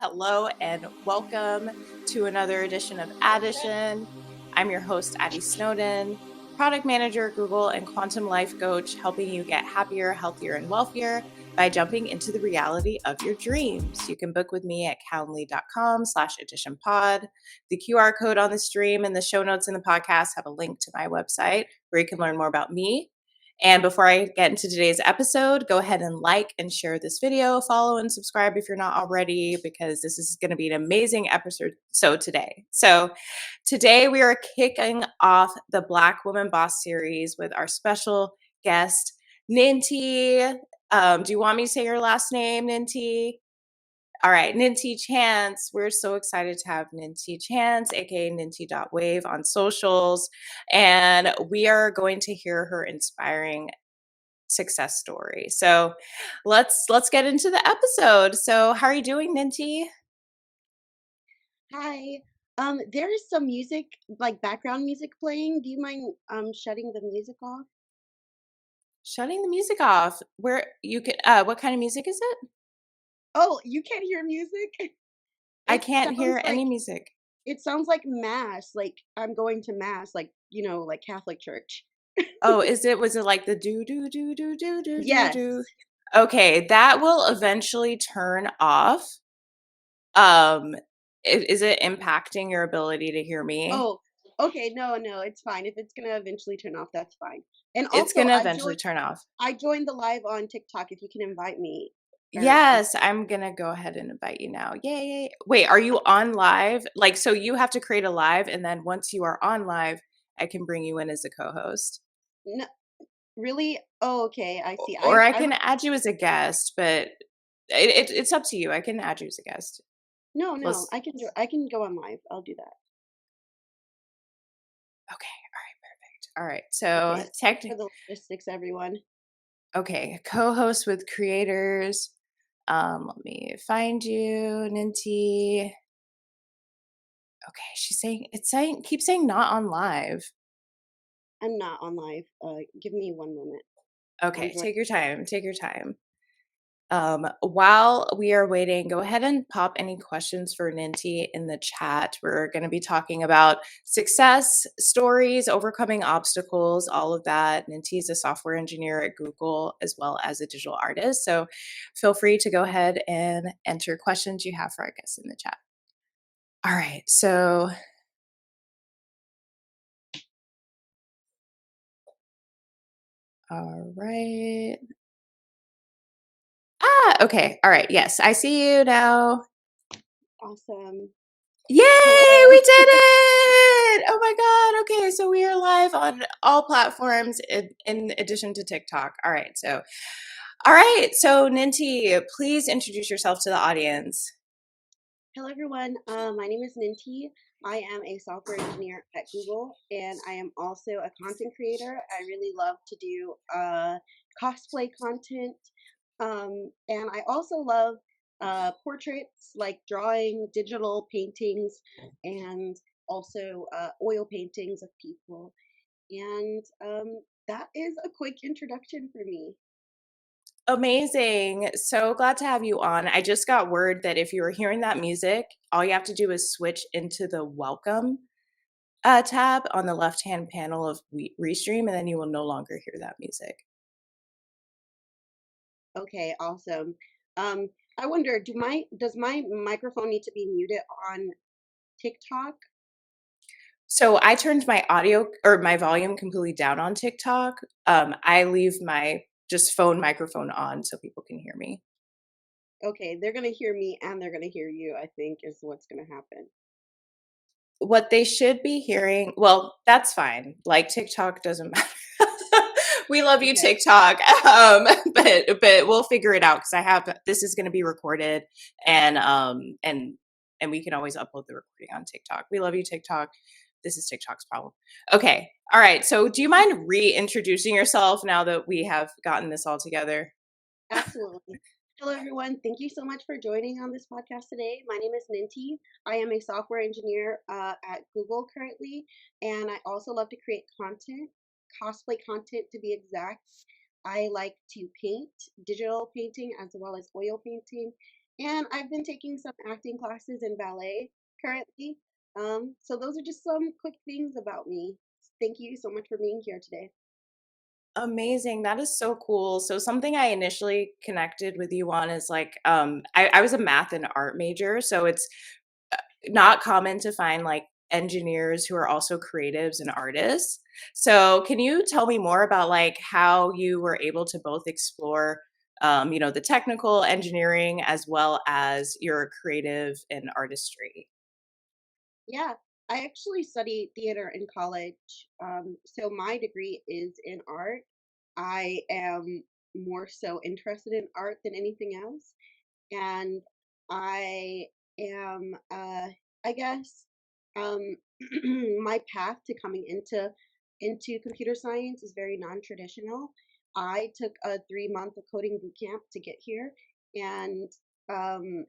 Hello and welcome to another edition of Addition. I'm your host, Addy Snowden, product manager at Google and quantum life coach, helping you get happier, healthier, and wealthier by jumping into the reality of your dreams. You can book with me at calendly.com/additionpod. The QR code on the stream and the show notes in the podcast have a link to my website where you can learn more about me. And before I get into today's episode, go ahead and like and share this video, follow and subscribe if you're not already, because this is going to be an amazing episode today. So today we are kicking off the Black Woman Boss series with our special guest, Ninti. Do you want me to say your last name, Ninti? All right, Ninti Chance. We're so excited to have Ninti Chance, aka Ninti.wav on socials. And we are going to hear her inspiring success story. So let's get into the episode. So how are you doing, Ninti? Hi. There is some music, like background music playing. Do you mind shutting the music off? Shutting the music off. Where you can what kind of music is it? Oh, you can't hear music? I It can't sounds hear any like music. mass, like I'm going to mass, like, like Catholic church. Oh, was it like the do do do do do do do Yes. do? Okay, that will eventually turn off. Um is it impacting your ability to hear me? Oh, okay. No, it's fine. If it's gonna eventually turn off, that's fine. And It's also going to eventually turn off. I joined the live on TikTok if you can invite me. Or Yes, I'm gonna go ahead and invite you now. Yay. Wait, are you on live? Like, so you have to create a live, and then once you are on live, I can bring you in as a co-host. no, really? Oh, okay, I see. Or I I can was add you as a guest, but it's up to you. I can add you as a guest. no, Let's, I can go on live. I'll do that. okay, all right, perfect. All right, Okay, so for the logistics, everyone. okay, co-host with creators. Let me find you, Ninti. Okay, it's saying keep saying not on live. I'm not on live. Give me one moment. I'm Okay, joining. take your time. Take your time. While we are waiting, go ahead and pop any questions for Ninti in the chat. We're going to be talking about success stories, overcoming obstacles, all of that. Ninti is a software engineer at Google as well as a digital artist. So feel free to go ahead and enter questions you have for our guests in the chat. All right. So, all right. Okay. All right. Yes, I see you now. Awesome. Yay, Hello. we did it! Oh my God. Okay, so we are live on all platforms in addition to TikTok. All right. So Ninti, please introduce yourself to the audience. Hello, everyone. My name is Ninti. I am a software engineer at Google, and I am also a content creator. I really love to do cosplay content, and I also love portraits, like drawing, digital paintings, and also oil paintings of people. And that is a quick introduction for me. Amazing. So glad to have you on. I just got word that if you were hearing that music, all you have to do is switch into the welcome tab on the left hand panel of Restream, and then you will no longer hear that music. Okay, awesome. Um, I wonder, does my microphone need to be muted on TikTok? So I turned my audio or my volume completely down on TikTok. I leave my just phone microphone on so people can hear me. Okay, they're gonna hear me and they're gonna hear you, I think is what's gonna happen. What they should be hearing, well, that's fine. Like TikTok doesn't matter. We love you, Okay. TikTok. But we'll figure it out because I have this is going to be recorded and and we can always upload the recording on TikTok. We love you, TikTok. This is TikTok's problem. Okay. All right. So do you mind reintroducing yourself now that we have gotten this all together? Absolutely. Hello, everyone. Thank you so much for joining on this podcast today. My name is Ninti. I am a software engineer at Google currently, and I also love to create content, cosplay content to be exact. I like to paint, digital painting as well as oil painting, And I've been taking some acting classes and ballet currently. So those are just some quick things about me. Thank you so much for being here today. Amazing. That is so cool. So something I initially connected with you on is like I was a math and art major, so it's not common to find like engineers who are also creatives and artists. So can you tell me more about like how you were able to both explore the technical engineering as well as your creative and artistry? Yeah, I actually studied theater in college. So my degree is in art. I am more so interested in art than anything else. And I am, I guess, um, my path to coming into computer science is very non-traditional. I took a 3 month of coding boot camp to get here, and um,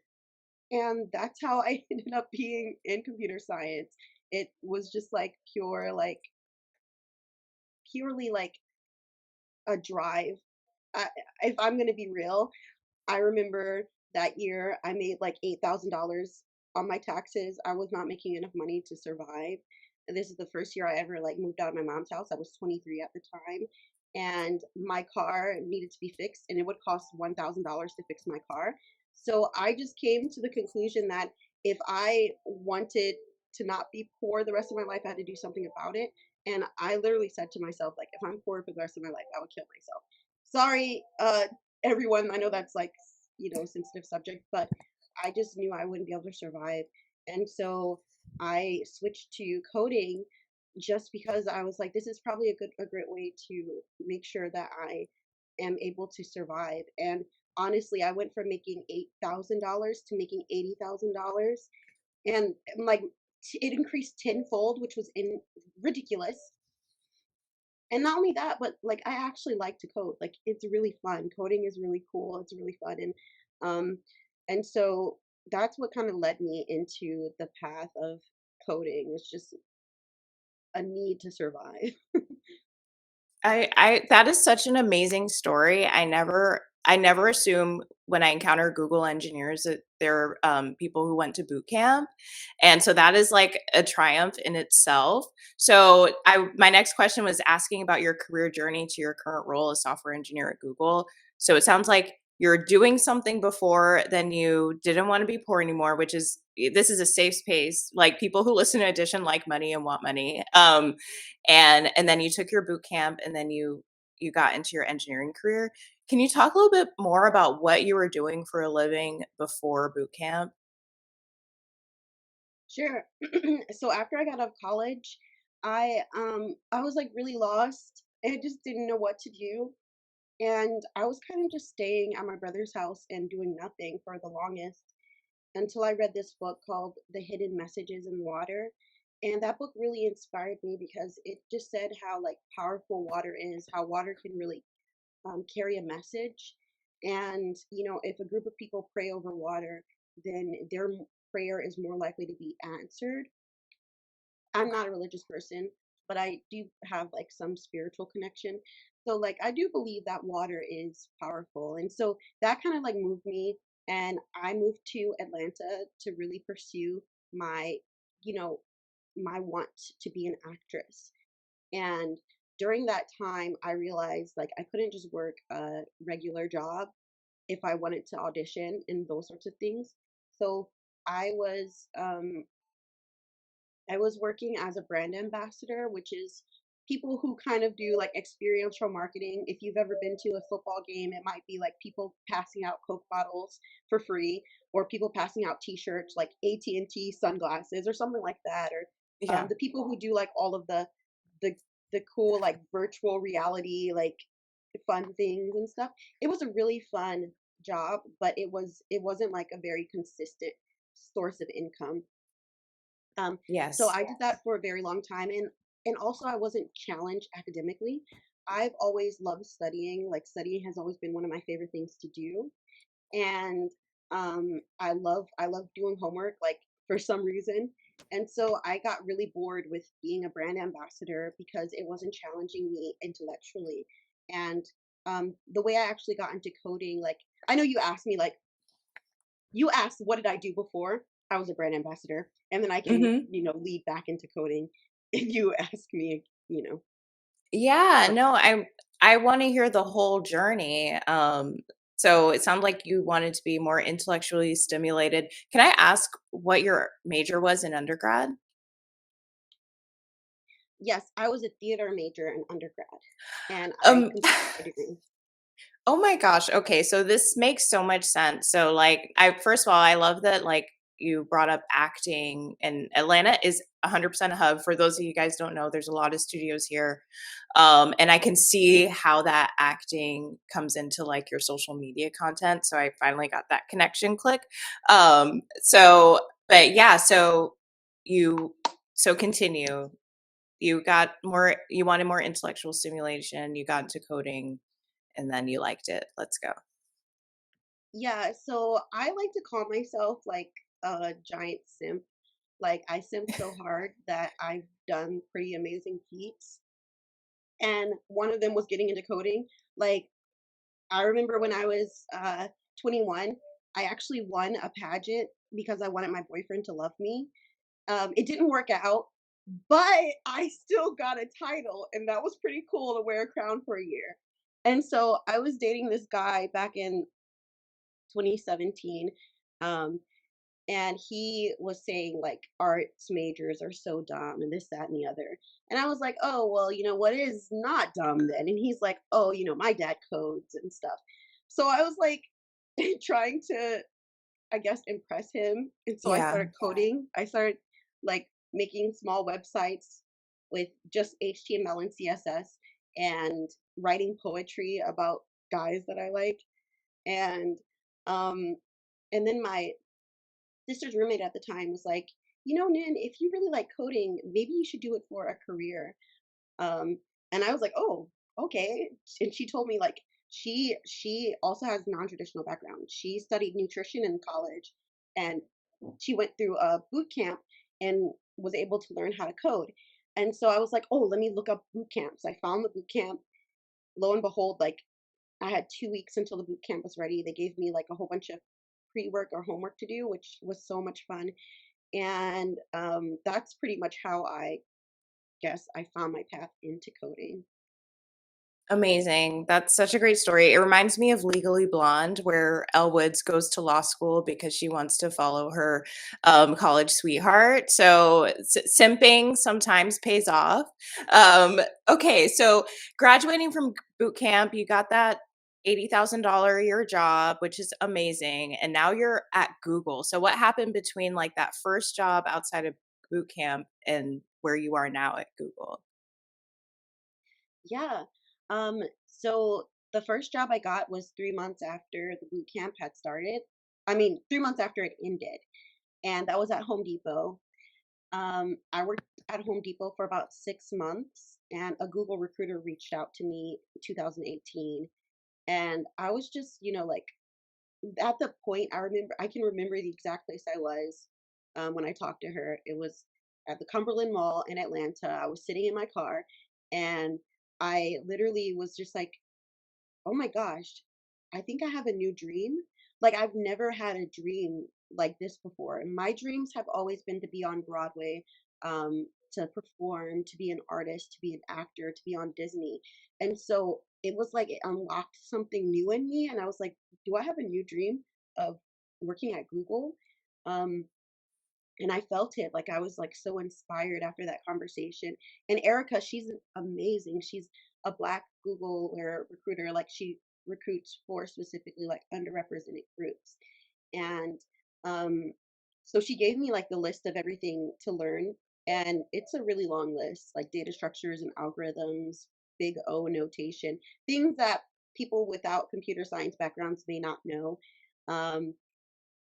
and that's how I ended up being in computer science. It was just like purely like a drive. I, if I'm gonna be real, I remember that year I made like $8,000 on my taxes. I was not making enough money to survive. And this is the first year I ever like moved out of my mom's house. I was 23 at the time, and my car needed to be fixed, and it would cost $1,000 to fix my car. So I just came to the conclusion that if I wanted to not be poor the rest of my life, I had to do something about it. And I literally said to myself, like, if I'm poor for the rest of my life, I would kill myself. Sorry, everyone. I know that's like, sensitive subject, but I just knew I wouldn't be able to survive. And so I switched to coding just because I was like, this is probably a great way to make sure that I am able to survive. And honestly, I went from making $8,000 to making $80,000, and like it increased tenfold, which was ridiculous. And not only that, but like I actually like to code. Like it's really fun. Coding is really cool. It's really fun. Um and so that's what kind of led me into the path of coding. It's just a need to survive. I that is such an amazing story. I never assume when I encounter Google engineers that they're people who went to boot camp, and so that is like a triumph in itself. So my next question was asking about your career journey to your current role as software engineer at Google. So it sounds like you're doing something before, then you didn't want to be poor anymore, which is this is a safe space. Like people who listen to Edition like money and want money. And then you took your boot camp and then you got into your engineering career. Can you talk a little bit more about what you were doing for a living before boot camp? Sure. So after I got out of college, I was like really lost. I just didn't know what to do. And I was kind of just staying at my brother's house and doing nothing for the longest, until I read this book called The Hidden Messages in Water. And that book really inspired me because it just said how like powerful water is, how water can really carry a message. And if a group of people pray over water, then their prayer is more likely to be answered. I'm not a religious person, but I do have like some spiritual connection. So like I do believe that water is powerful. And so that kind of like moved me, and I moved to Atlanta to really pursue my, you know, my want to be an actress. And during that time I realized like I couldn't just work a regular job if I wanted to audition and those sorts of things. So I was um I was working as a brand ambassador, which is people who kind of do like experiential marketing. If you've ever been to a football game, it might be like people passing out Coke bottles for free, or people passing out T-shirts like AT&T sunglasses or something like that, or Yeah. the people who do like all of the the cool like virtual reality like fun things and stuff. It was a really fun job, but it wasn't like a very consistent source of income. So Yes. I did that for a very long time, and also I wasn't challenged academically. I've always loved studying. Like studying has always been one of my favorite things to do, and I love doing homework like for some reason. And so I got really bored with being a brand ambassador because it wasn't challenging me intellectually. And the way I actually got into coding, like I know you asked me like you asked what did I do before? I was a brand ambassador, and then I can, Hmm. lead back into coding. If you ask me, Yeah, what no, I want to hear the whole journey. So it sounds like you wanted to be more intellectually stimulated. Can I ask what your major was in undergrad? yes, I was a theater major in undergrad, and I Um, completed my degree. Oh my gosh. Okay, so this makes so much sense. So like I first of all, I love that like you brought up acting, and Atlanta is 100% a hub. For those of you guys don't know, there's a lot of studios here. And I can see how that acting comes into like your social media content. So I finally got that connection click. So but yeah, so you so continue. You got more you wanted more intellectual stimulation, you got into coding and then you liked it. Let's go. Yeah, so I like to call myself like a giant simp. Like I simp so hard that I've done pretty amazing feats. And one of them was getting into coding. Like I remember when I was 21, I actually won a pageant because I wanted my boyfriend to love me. It didn't work out, but I still got a title, and that was pretty cool to wear a crown for a year. And so I was dating this guy back in 2017. Um, and he was saying like arts majors are so dumb and this, that, and the other. And I was like, oh, well, what is not dumb then? And he's like, oh, my dad codes and stuff. So I was like trying to, I guess, impress him. And so I Yeah. started coding. I started like making small websites with just HTML and CSS and writing poetry about guys that I like. And um and then my sister's roommate at the time was like, Nin, if you really like coding, maybe you should do it for a career. Um, and I was like, oh, okay. And she told me like she also has non-traditional background. She studied nutrition in college, and she went through a boot camp and was able to learn how to code. And so I was like, oh, let me look up boot camps. I found the boot camp. Lo and behold, like I had 2 weeks until the boot camp was ready. They gave me like a whole bunch of pre-work or homework to do, which was so much fun. And that's pretty much how I guess I found my path into coding. Amazing. That's such a great story. It reminds me of Legally Blonde, where Elle Woods goes to law school because she wants to follow her college sweetheart. So simping sometimes pays off. Okay, so graduating from boot camp, you got that $80,000 a year job, which is amazing. And now you're at Google. So what happened between like that first job outside of boot camp and where you are now at Google? Yeah. So the first job I got was 3 months after the boot camp had started. I mean, 3 months after it ended. And that was at Home Depot. I worked at Home Depot for about 6 months, and a Google recruiter reached out to me in 2018. And I was just, like at the point I can remember the exact place I was when I talked to her. It was at the Cumberland Mall in Atlanta. I was sitting in my car, and I literally was just like, oh my gosh, I think I have a new dream. Like I've never had a dream like this before. And my dreams have always been to be on Broadway, to perform, to be an artist, to be an actor, to be on Disney. And so it was like it unlocked something new in me. And I was like, do I have a new dream of working at Google? Um, and I felt it. Like I was like so inspired after that conversation. And Erica, she's amazing. She's a black Google or recruiter. Like she recruits for specifically like underrepresented groups. And um so she gave me like the list of everything to learn, and it's a really long list, like data structures and algorithms, big O notation, things that people without computer science backgrounds may not know. Um,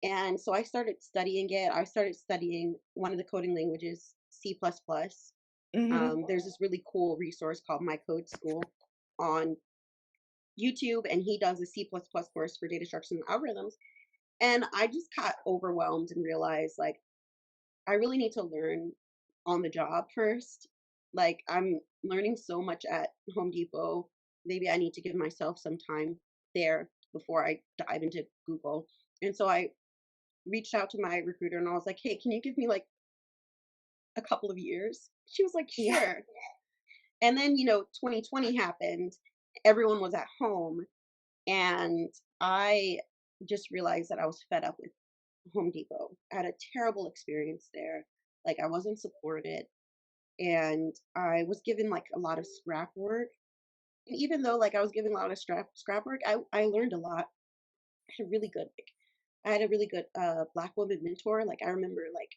and so I started studying it. I started studying one of the coding languages, C++. plus plus. Hmm. There's this really cool resource called My Code School on YouTube, and he does a C++ plus plus course for data structures and algorithms. And I just got overwhelmed and realized like I really need to learn on the job first. Like I'm learning so much at Home Depot. Maybe I need to give myself some time there before I dive into Google. And so I reached out to my recruiter and I was like, hey, can you give me like a couple of years? She was like, Yeah. sure. And then, 2020 happened. Everyone was at home. And I just realized that I was fed up with Home Depot. I had a terrible experience there. Like, I wasn't supported. And I was given like a lot of scrap work. And even though like I was given a lot of scrap work, I learned a lot. I had a really good like I had a really good black woman mentor. Like I remember like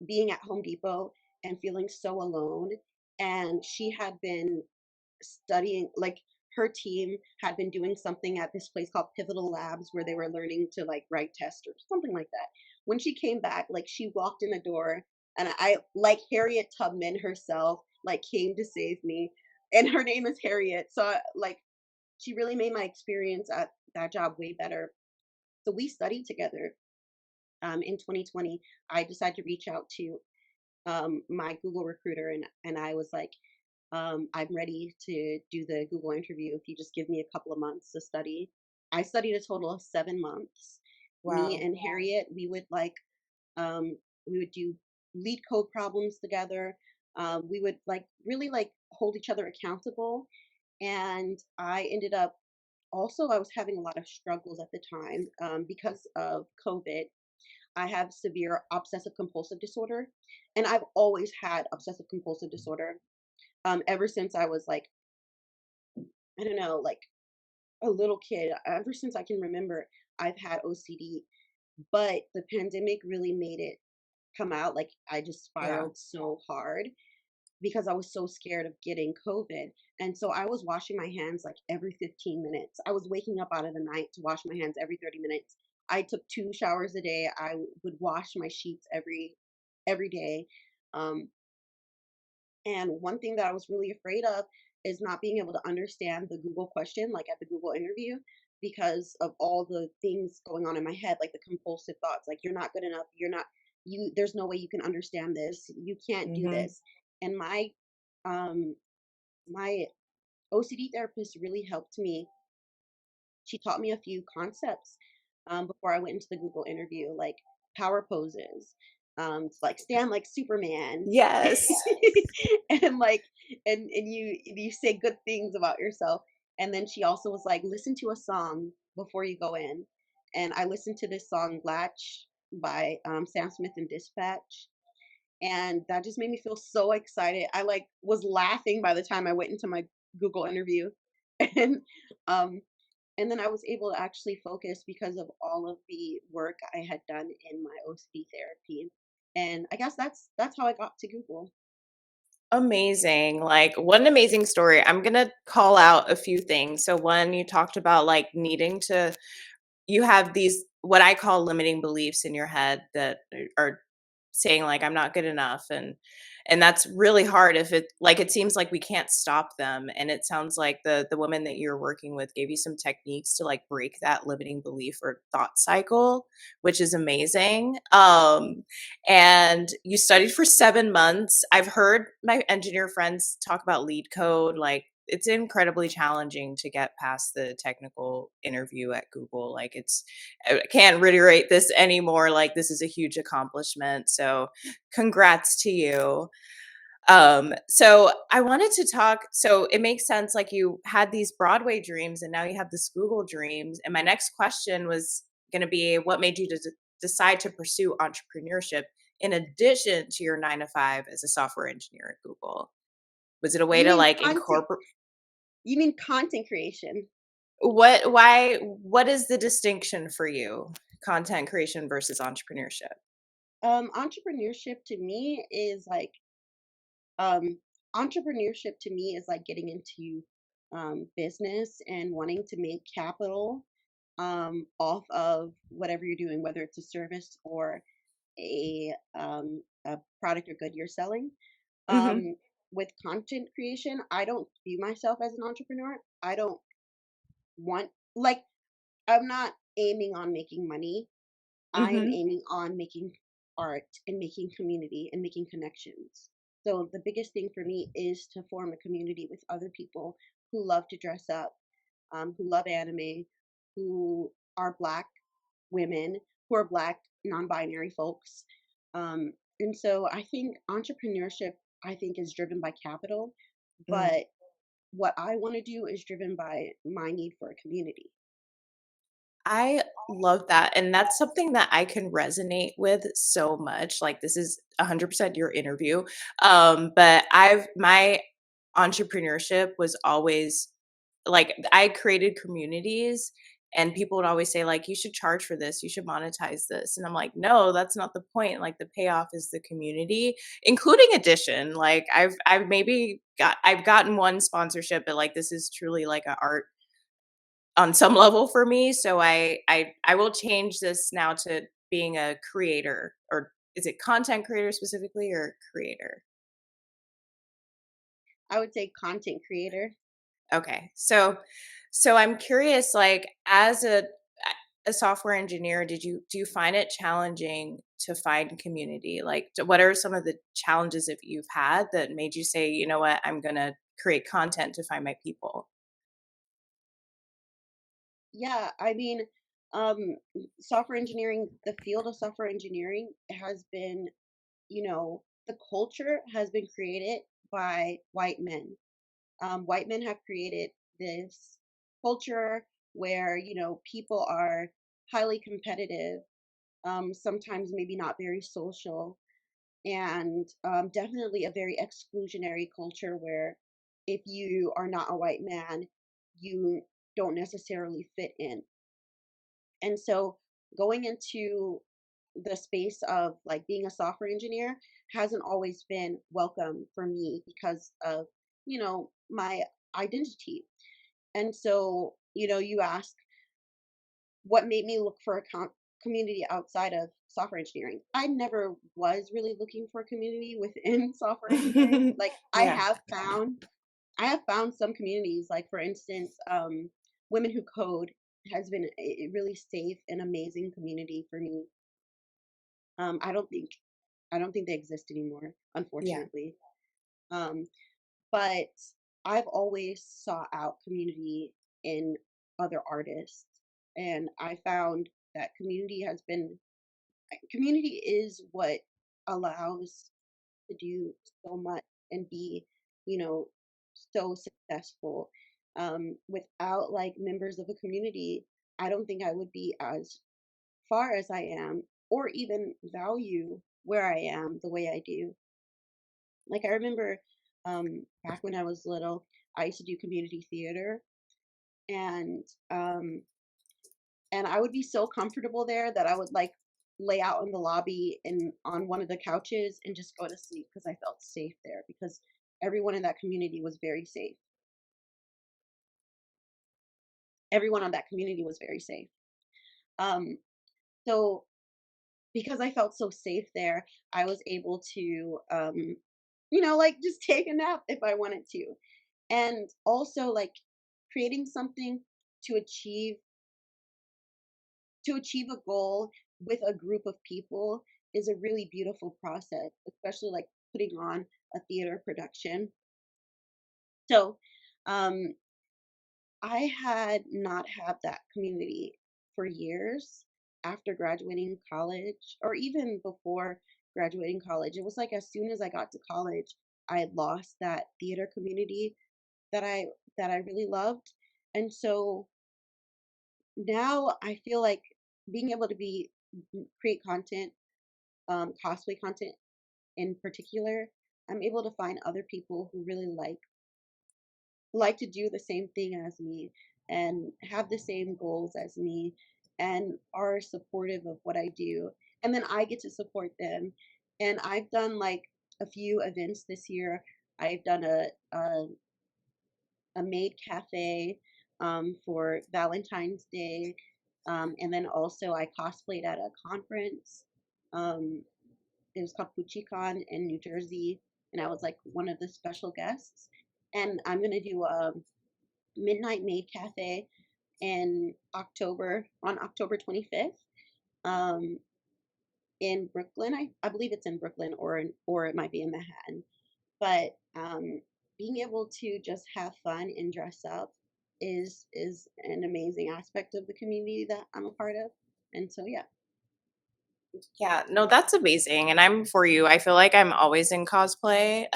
being at Home Depot and feeling so alone. And she had been studying, like her team had been doing something at this place called Pivotal Labs where they were learning to like write tests or something like that. When she came back, like she walked in the door and I like Harriet Tubman herself, like came to save me. And her name is Harriet. So like she really made my experience at that job way better. So we studied together. In 2020, I decided to reach out to my Google recruiter and I was like, I'm ready to do the Google interview if you just give me a couple of months to study. I studied a total of 7 months. Me Wow. and Harriet, we would do lead code problems together. We would like really like hold each other accountable. And I ended up also I was having a lot of struggles at the time because of COVID. I have severe obsessive compulsive disorder, and I've always had obsessive compulsive disorder ever since I was like, I don't know, like a little kid. Ever since I can remember, I've had OCD, but the pandemic really made it come out. Like I just Yeah. spiraled so hard because I was so scared of getting COVID. And so I was washing my hands like every 15 minutes. I was waking up out of the night to wash my hands every 30 minutes. I took 2 showers a day. I would wash my sheets every day. Um, And one thing that I was really afraid of is not being able to understand the Google question, like at the Google interview, because of all the things going on in my head, like the compulsive thoughts, like you're not good enough, there's no way you can understand this, you can't do Hmm. this. And um, my OCD therapist really helped me. She taught me a few concepts before I went into the Google interview, like power poses, to like stand like Superman, Yes. and like and you say good things about yourself. And then she also was like, listen to a song before you go in. And I listened to this song Latch by Sam Smith and Dispatch, and that just made me feel so excited. I like was laughing by the time I went into my Google interview, and um and then I was able to actually focus because of all of the work I had done in my OCD therapy. And I guess that's how I got to Google. Amazing. Like, what an amazing story. I'm going to call out a few things. So, one, you talked about like needing to, you have these, what I call limiting beliefs in your head that are saying like I'm not good enough, and that's really hard if it like it seems like we can't stop them, and it sounds like the woman that you're working with gave you some techniques to like break that limiting belief or thought cycle, which is amazing. And you studied for 7 months. I've heard my engineer friends talk about lead code, like it's incredibly challenging to get past the technical interview at Google. Like I can't reiterate this anymore. Like this is a huge accomplishment. So congrats to you. So I wanted to talk. So it makes sense. Like you had these Broadway dreams and now you have this Google dreams. And my next question was going to be what made you decide to pursue entrepreneurship in addition to your 9 to 5 as a software engineer at Google? Was it a way You to mean like content? incorporate You mean content creation? what is the distinction for you? Content creation versus entrepreneurship? Entrepreneurship to me is like um, entrepreneurship to me is like getting into business and wanting to make capital off of whatever you're doing, whether it's a service or a product or good you're selling. Mhm. Um, with content creation, I don't view myself as an entrepreneur. I don't want like I'm not aiming on making money. I am Mhm. aiming on making art and making community and making connections. So the biggest thing for me is to form a community with other people who love to dress up, who love anime, who are Black women, who are Black, non-binary folks. And so I think entrepreneurship, I think, is driven by capital, Mm. but what I want to do is driven by my need for a community. I love that, and that's something that I can resonate with so much. Like, this is 100% your interview. But my entrepreneurship was always like, I created communities, and people would always say, like, "You should charge for this, you should monetize this." And I'm like, "No, that's not the point. Like, the payoff is the community," including Edition. Like, I've gotten one sponsorship, but, like, this is truly like a art on some level for me. So I will change this now to being a creator, or is it content creator specifically, or creator? I would say content creator. Okay. So I'm curious, like, as a software engineer, do you find it challenging to find community? Like, what are some of the challenges that you've had that made you say, you know what, I'm gonna create content to find my people? Yeah, I mean, um, software engineering, the field of software engineering has been, the culture has been created by white men. White men have created this culture where, people are highly competitive, sometimes maybe not very social, and definitely a very exclusionary culture where if you are not a white man, you don't necessarily fit in. And so going into the space of like being a software engineer hasn't always been welcome for me because of, my identity. And so, you ask what made me look for a community outside of software engineering. I never was really looking for a community within software engineering. Like Yeah. I have found some communities, like for instance, Women Who Code has been a really safe and amazing community for me. Um, I don't think I don't think they exist anymore, Yeah. unfortunately. Um, but I've always sought out community in other artists, and I found that community is what allows to do so much and be, you know, so successful. Without like members of a community, I don't think I would be as far as I am or even value where I am the way I do. Like I remember back when I was little, I used to do community theater and um and I would be so comfortable there that I would like lay out in the lobby and on one of the couches and just go to sleep because I felt safe there because everyone in that community was very safe. Everyone on that community was very safe. Um, so because I felt so safe there, I was able to, like just take a nap if I wanted to. And also like creating something to achieve to achieve a goal with a group of people is a really beautiful process, especially like putting on a theater production. So, um, I had not had that community for years after graduating college, or even before graduating college. It was like as soon as I got to college, I had lost that theater community that I really loved. And so now I feel like being able to create content, cosplay content in particular, I'm able to find other people who really like to do the same thing as me and have the same goals as me and are supportive of what I do. And then I get to support them. And I've done like a few events this year. I've done a maid cafe for Valentine's Day. And then also I cosplayed at a conference. Um, it was called PuchiCon in New Jersey, and I was like one of the special guests. And I'm gonna do a midnight maid cafe on October 25th, um, in Brooklyn. I believe it's in Brooklyn or it might be in Manhattan. But being able to just have fun and dress up is an amazing aspect of the community that I'm a part of. And so yeah. Yeah, no, that's amazing, and I'm for you. I feel like I'm always in cosplay,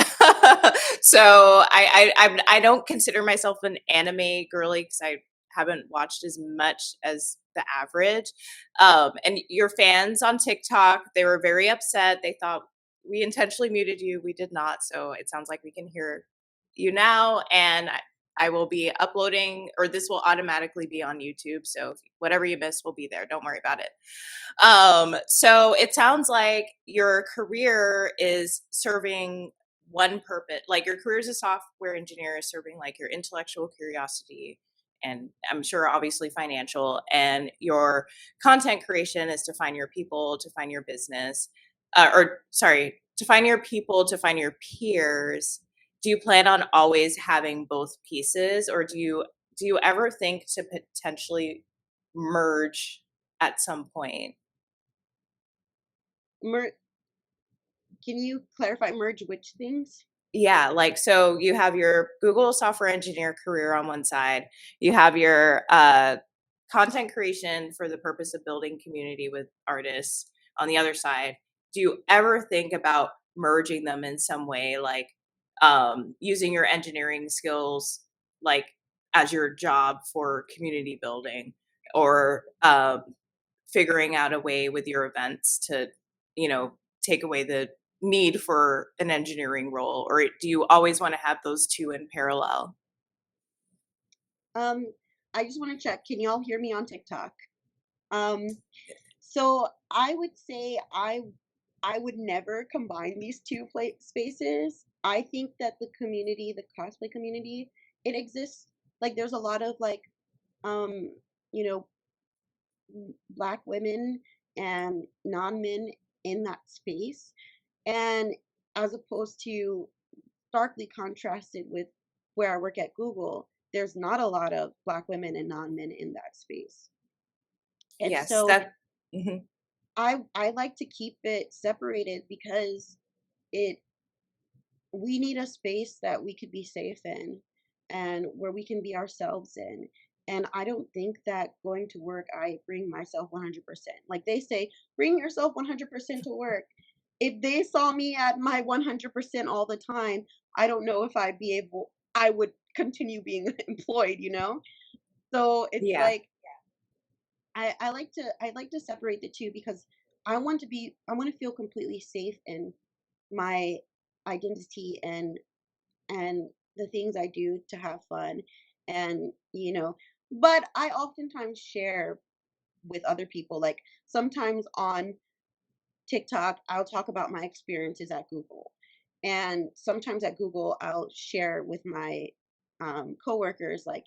so I don't consider myself an anime girly because I haven't watched as much as the average. And your fans on TikTok, they were very upset. They thought we intentionally muted you. We did not, so it sounds like we can hear you now, and I will be uploading, or this will automatically be on YouTube. So whatever you missed will be there. Don't worry about it. So it sounds like your career is serving one purpose, like your career as a software engineer is serving like your intellectual curiosity, and I'm sure obviously financial, and your content creation is to find your people, to find your business, or sorry, to find your people, to find your peers. Do you plan on always having both pieces, or do you ever think to potentially merge at some point? Mer- can you clarify merge which things? Yeah, like, so you have your Google software engineer career on one side, you have your content creation for the purpose of building community with artists on the other side. Do you ever think about merging them in some way, like using your engineering skills, like as your job for community building, or figuring out a way with your events to, take away the need for an engineering role, or do you always want to have those two in parallel? Um, I just want to check. Can y'all hear me on TikTok? Um, so I would say I would never combine these two spaces. I think that the community, the cosplay community, it exists. Like there's a lot of like um, you know, black women and non-men in that space. And as opposed to starkly contrasted with where I work at Google, there's not a lot of black women and non-men in that space. And Yes, so that. Mhm. I like to keep it separated because it we need a space that we could be safe in and where we can be ourselves in. And I don't think that going to work, I bring myself 100%. Like they say, bring yourself 100% to work. If they saw me at my 100% all the time, I don't know if I would continue being employed, you know? So it's Yeah. like, I like to separate the two because I want to feel completely safe in my identity and the things I do to have fun. And, but I oftentimes share with other people. Like sometimes on TikTok, I'll talk about my experiences at Google. And sometimes at Google, I'll share with my coworkers like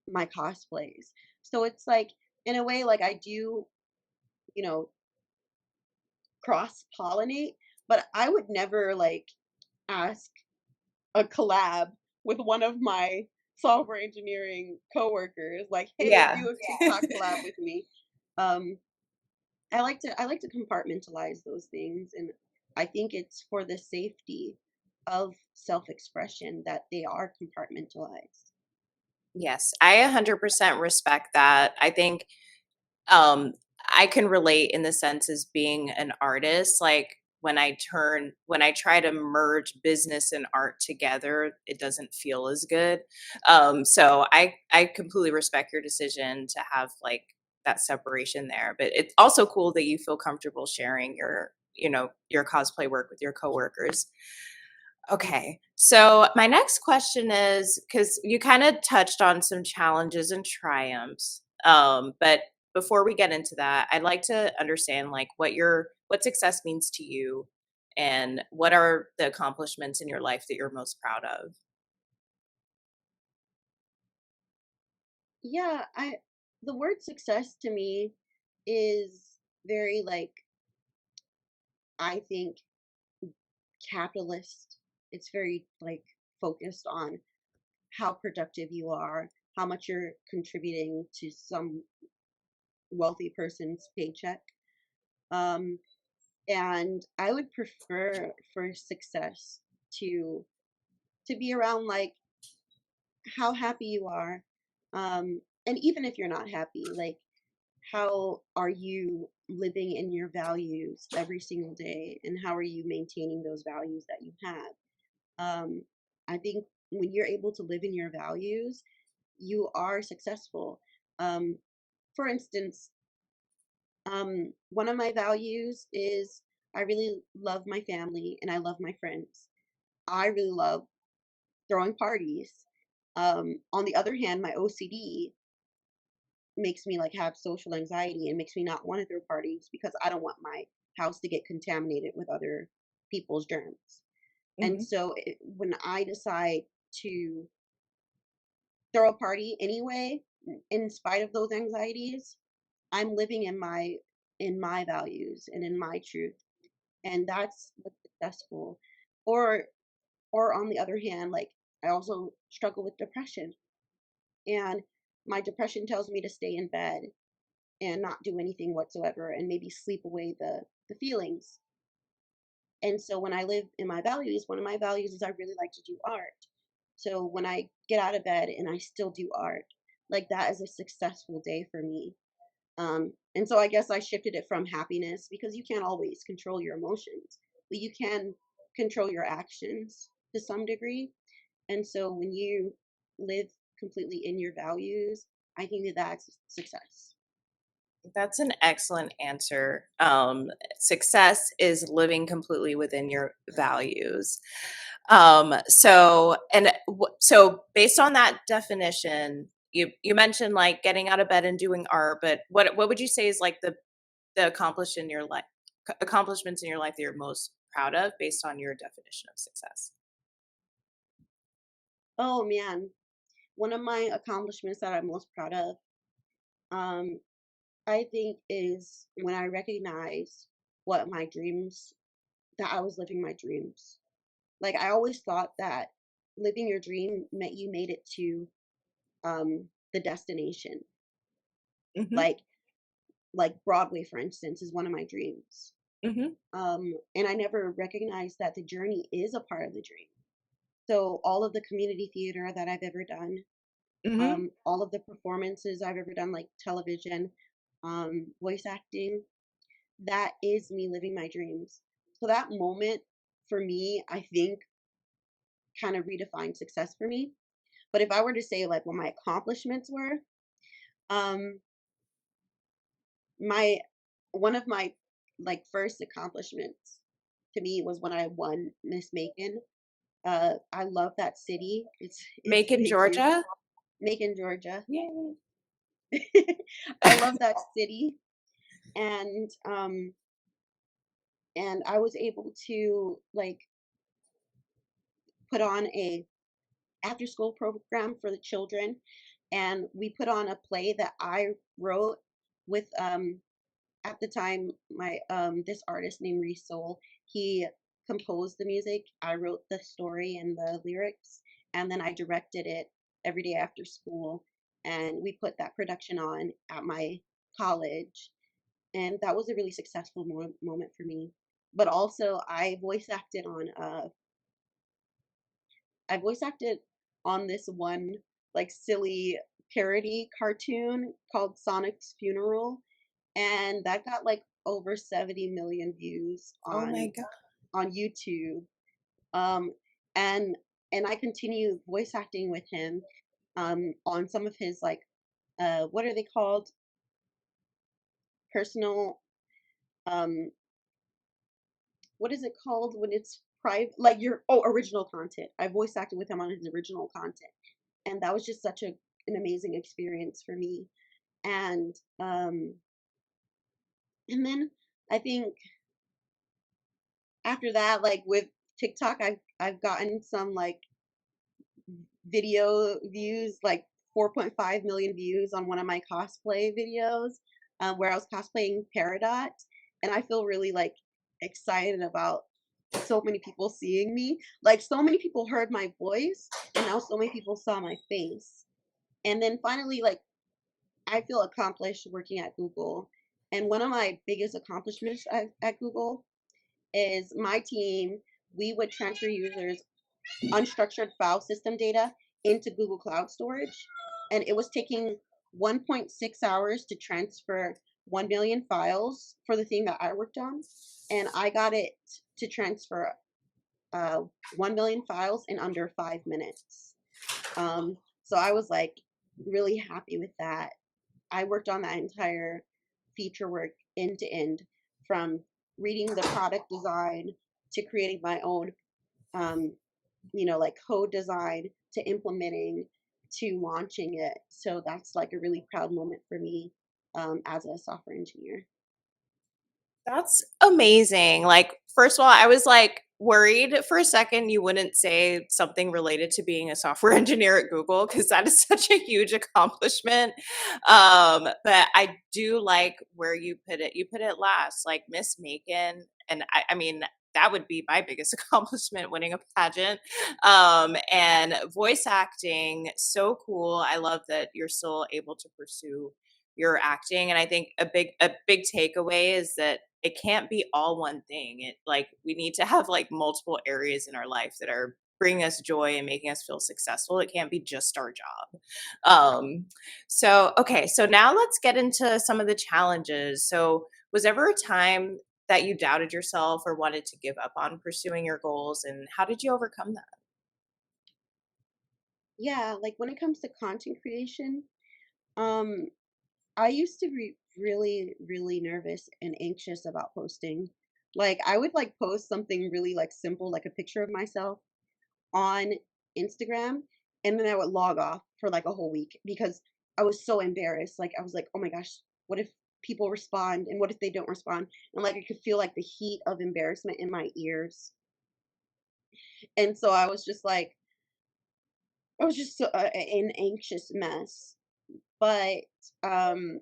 my cosplays. So it's like, in a way, like I do, you know, cross pollinate, but I would never like ask a collab with one of my software engineering coworkers like, hey, Yeah. do a TikTok collab with me. um I like to compartmentalize those things, and I think it's for the safety of self-expression that they are compartmentalized. Yes, I 100% respect that. I think um I can relate in the sense as being an artist, like when I try to merge business and art together, it doesn't feel as good. So I completely respect your decision to have like that separation there, but it's also cool that you feel comfortable sharing your cosplay work with your coworkers. Okay. So my next question is, because you kind of touched on some challenges and triumphs. But before we get into that, I'd like to understand like what success means to you, and what are the accomplishments in your life that you're most proud of. Yeah, I the word success to me is very like, I think, capitalist. It's very like focused on how productive you are, how much you're contributing to some wealthy person's paycheck. Um, and I would prefer for success to be around like how happy you are. And even if you're not happy, like how are you living in your values every single day, and how are you maintaining those values that you have? I think when you're able to live in your values, you are successful. Um, for instance, one of my values is I really love my family and I love my friends. I really love throwing parties. On the other hand, my OCD makes me like have social anxiety and makes me not want to throw parties because I don't want my house to get contaminated with other people's germs. And Hmm. so when I decide to throw a party anyway, in spite of those anxieties, I'm living in my values and in my truth, and that's what's successful. Or or on the other hand, like I also struggle with depression, and my depression tells me to stay in bed and not do anything whatsoever and maybe sleep away the feelings. And so when I live in my values, one of my values is I really like to do art. So when I get out of bed and I still do art, like that is a successful day for me. And so I guess I shifted it from happiness because you can't always control your emotions, but you can control your actions to some degree. And so when you live completely in your values, I think that that's success. That's an excellent answer. Success is living completely within your values. So based on that definition, you mentioned like getting out of bed and doing art, but what would you say is like the accomplishments in your life that you're most proud of based on your definition of success? Oh man, one of my accomplishments that I'm most proud of, um, I think is when I recognize what my dreams, that I was living my dreams. Like I always thought that living your dream meant you made it to the destination. Hmm. Like Broadway, for instance, is one of my dreams. Hmm. And I never recognized that the journey is a part of the dream. So all of the community theater that I've ever done, Hmm. all of the performances I've ever done, like television, voice acting, that is me living my dreams. So that moment for me, I think, kind of redefined success for me. But if I were to say like what my accomplishments were, um, my one of my like first accomplishments to me was when I won Miss Macon. I love that city. It's Macon, big, huge. Georgia. Macon, Georgia. Yay. I love that city, and I was able to like put on a after school program for the children, and we put on a play that I wrote with at the time my this artist named Reese Soul. He composed the music, I wrote the story and the lyrics, and then I directed it every day after school, and we put that production on at my college, and that was a really successful moment for me. But also I voice acted on this one like silly parody cartoon called Sonic's Funeral, and that got like over 70 million views Oh my god. on YouTube. Um, and I continue voice acting with him on some of his like what are they called? Personal um what is it called when it's private, like your original content. I voice acted with him on his original content, and that was just such an amazing experience for me. And and then I think after that, like with TikTok, I've gotten some like video views, like 4.5 million views on one of my cosplay videos, where I was cosplaying Peridot, and I feel really like excited about so many people seeing me. Like so many people heard my voice, and now so many people saw my face. And then finally, like I feel accomplished working at Google. And one of my biggest accomplishments at Google is my team. We would transfer users' unstructured file system data into Google Cloud Storage, and it was taking 1.6 hours to transfer 1 million files for the thing that I worked on, and I got it to transfer uh 1 million files in under 5 minutes. So I was like really happy with that. I worked on that entire feature work end to end, from reading the product design to creating my own um like code design to implementing to launching it. So that's like a really proud moment for me as a software engineer. That's amazing. Like, first of all, I was like worried for a second you wouldn't say something related to being a software engineer at Google because that is such a huge accomplishment. But I do like where you put it. You put it last, like Miss Macon, and I mean that would be my biggest accomplishment, winning a pageant. And voice acting, so cool. I love that you're still able to pursue your acting, and I think a big takeaway is that it can't be all one thing. It like we need to have like multiple areas in our life that are bringing us joy and making us feel successful. It can't be just our job. So okay, so now let's get into some of the challenges. So was ever a time that you doubted yourself or wanted to give up on pursuing your goals, and how did you overcome that? Yeah, like when it comes to content creation, um I used to be really, really nervous and anxious about posting. Like I would like post something really like simple, like a picture of myself on Instagram, and then I would log off for like a whole week because I was so embarrassed. Like I was like, oh my gosh, what if people respond and what if they don't respond? And like I could feel like the heat of embarrassment in my ears. And so I was just like, I was just so, an anxious mess. But um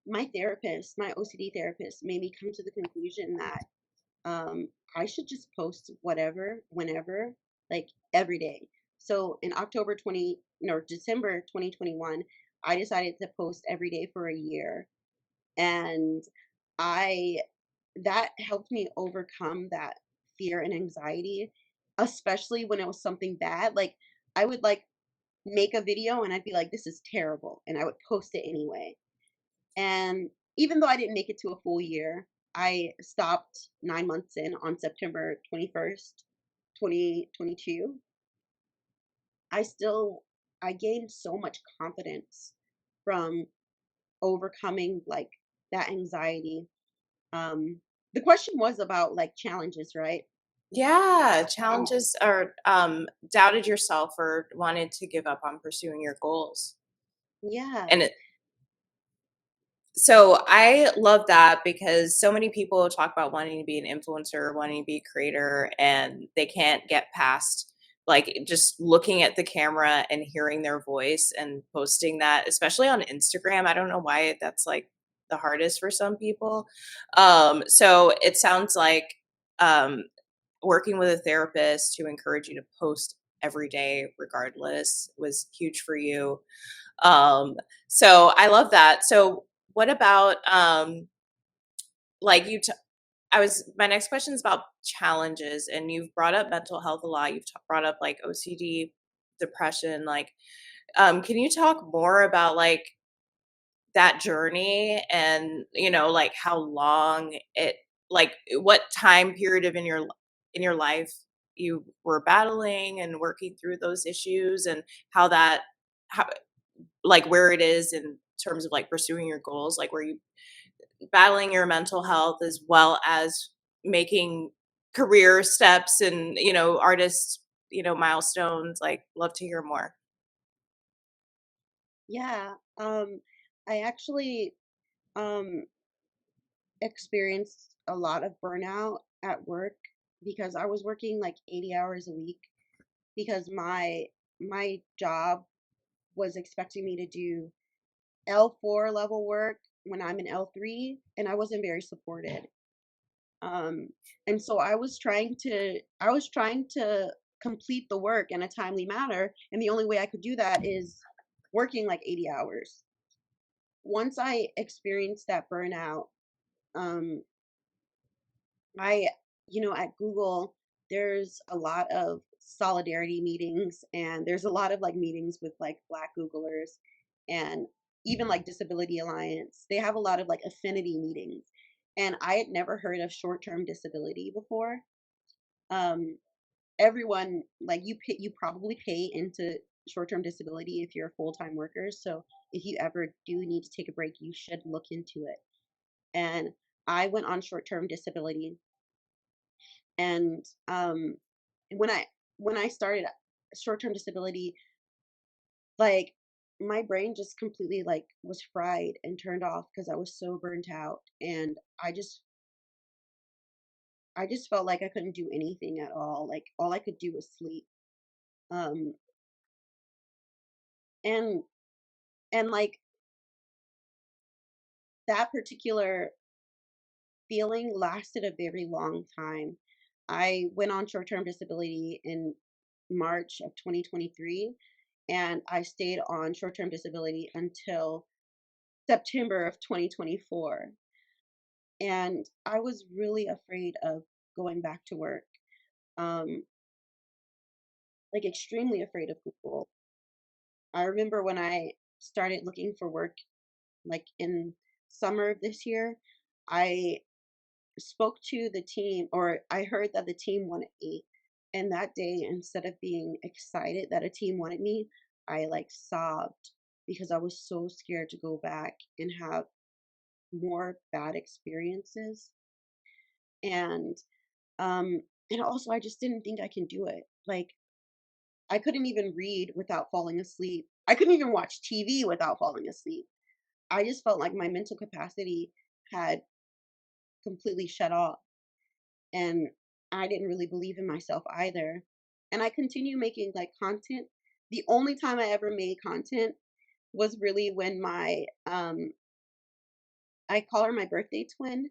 my therapist, my OCD therapist, made me come to the conclusion that I should just post whatever, whenever, like every day. So in October 20, no, December 2021, I decided to post every day for a year. And I, that helped me overcome that fear and anxiety, especially when it was something bad. Like I would like make a video and I'd be like, this is terrible. And I would post it anyway. And even though I didn't make it to a full year, I stopped 9 months in on September 21st, 2022. I still I gained so much confidence from overcoming like that anxiety. The question was about like challenges, right? Yeah, Um, challenges or doubted yourself or wanted to give up on pursuing your goals. yeah. And so I love that because so many people talk about wanting to be an influencer, wanting to be a creator, and they can't get past like just looking at the camera and hearing their voice and posting that, especially on Instagram. I don't know why that's like the hardest for some people. So it sounds like um, working with a therapist to encourage you to post every day, regardless, was huge for you. Um, so I love that. So what about like I was my next question is about challenges, and you've brought up mental health a lot. You've brought up like OCD, depression. Like, can you talk more about like that journey and like how long it like what time period of in your life you were battling and working through those issues and how that how like where it is in terms of like pursuing your goals, like where you battling your mental health as well as making career steps and artist milestones. Like, love to hear more. Yeah. I actually um experienced a lot of burnout at work because I was working like 80 hours a week because my job was expecting me to do L4 level work when I'm in L3, and I wasn't very supported. Um and so I was trying to complete the work in a timely manner, and the only way I could do that is working like 80 hours. Once I experienced that burnout, um I, at Google, there's a lot of solidarity meetings and there's a lot of like meetings with like Black Googlers. And even like Disability Alliance, they have a lot of like affinity meetings. And I had never heard of short-term disability before. Um, Everyone, like, you probably pay into short-term disability if you're a full-time worker. So if you ever do need to take a break, you should look into it. And I went on short-term disability, and when I when I started short-term disability, like, my brain just completely like was fried and turned off because I was so burnt out, and I just felt like I couldn't do anything at all. Like all I could do was sleep. Um and and like that particular feeling lasted a very long time. I went on short-term disability in March of 2023, and I stayed on short-term disability until September of 2024. And I was really afraid of going back to work. Um, like extremely afraid of Google. I remember when I started looking for work, like in summer of this year, I spoke to the team, or I heard that the team wanted me. And that day, instead of being excited that a team wanted me, I like sobbed because I was so scared to go back and have more bad experiences. And um and also I just didn't think I can do it. Like I couldn't even read without falling asleep. I couldn't even watch TV without falling asleep. I just felt like my mental capacity had completely shut off, and I didn't really believe in myself either. And I continue making like content. The only time I ever made content was really when my I call her my birthday twin.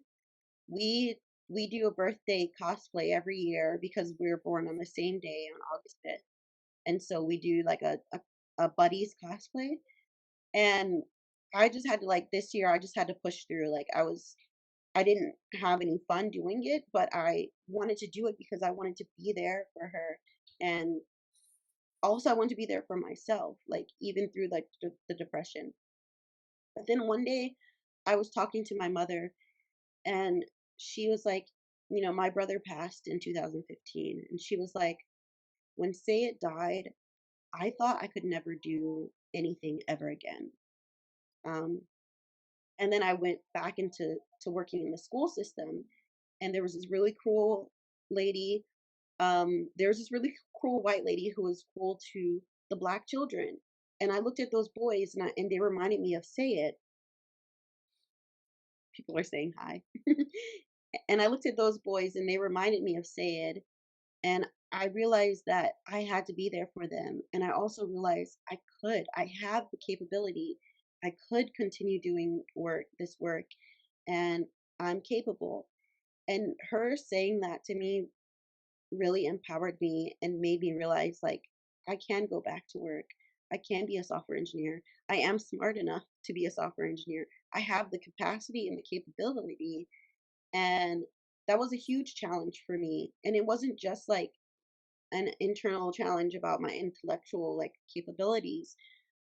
We we do a birthday cosplay every year because we were born on the same day on August 5th. And so we do like a buddies cosplay. And I just had to like this year I just had to push through. Like I didn't have any fun doing it, but I wanted to do it because I wanted to be there for her. And also I wanted to be there for myself, like even through like the depression. But then one day I was talking to my mother, and she was like, my brother passed in 2015, and she was like, when Say It died, I thought I could never do anything ever again. Um, and then I went back into working in the school system, and there was this really cruel lady. There was this really cruel white lady who was cruel to the black children. And I looked at those boys, and they reminded me of Say It. People are saying hi. And I looked at those boys, and they reminded me of Say It. And I realized that I had to be there for them. And I also realized I have the capability. I could continue doing this work, and I'm capable. And her saying that to me really empowered me and made me realize like I can go back to work. I can be a software engineer. I am smart enough to be a software engineer. I have the capacity and the capability. And that was a huge challenge for me. And it wasn't just like an internal challenge about my intellectual like capabilities,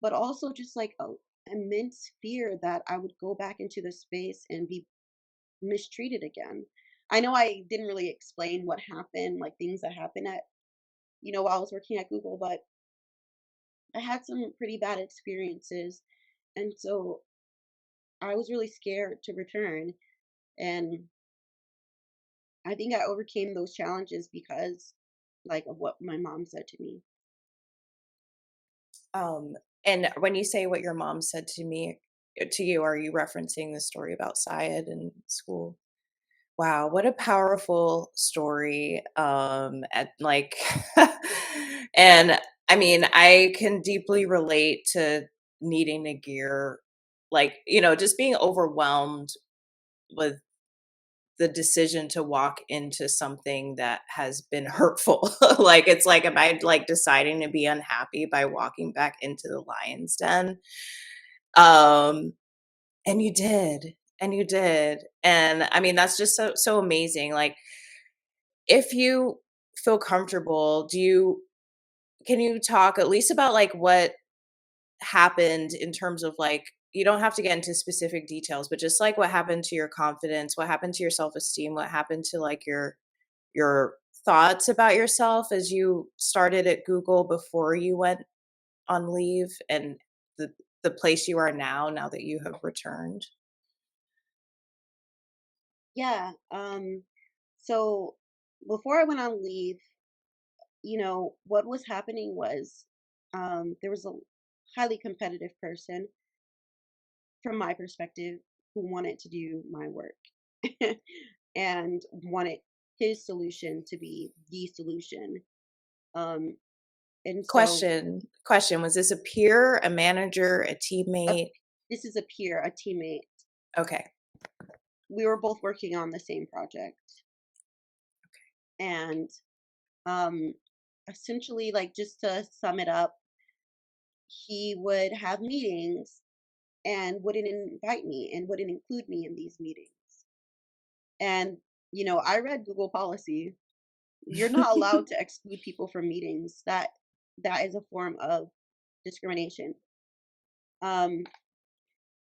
but also just like a immense fear that I would go back into the space and be mistreated again. I know I didn't really explain what happened, like things that happened at while I was working at Google, but I had some pretty bad experiences, and so I was really scared to return. And I think I overcame those challenges because like of what my mom said to me. Um, and when you say what your mom said to you, are you referencing the story about Syed in school? Wow, what a powerful story. At like, and I mean, I can deeply relate to needing to gear, like, just being overwhelmed with the decision to walk into something that has been hurtful. Like, it's like, am I like deciding to be unhappy by walking back into the lion's den? Um, and you did. And you did. And I mean, that's just so amazing. Like, if you feel comfortable, can you talk at least about like what happened in terms of like you don't have to get into specific details, but just like what happened to your confidence, what happened to your self-esteem, what happened to like your thoughts about yourself as you started at Google before you went on leave, and the the place you are now that you have returned? Yeah. So before I went on leave, what was happening was there was a highly competitive person from my perspective who wanted to do my work and wanted his solution to be the solution. Um, and so Question, was this a peer, a manager, a a, teammate? this is a peer, a teammate. Okay. We were both working on the same project. And um, essentially, like, just to sum it up, he would have meetings and wouldn't invite me and wouldn't include me in these meetings. And, I read Google policy. You're not allowed to exclude people from meetings. That is a form of discrimination. Um,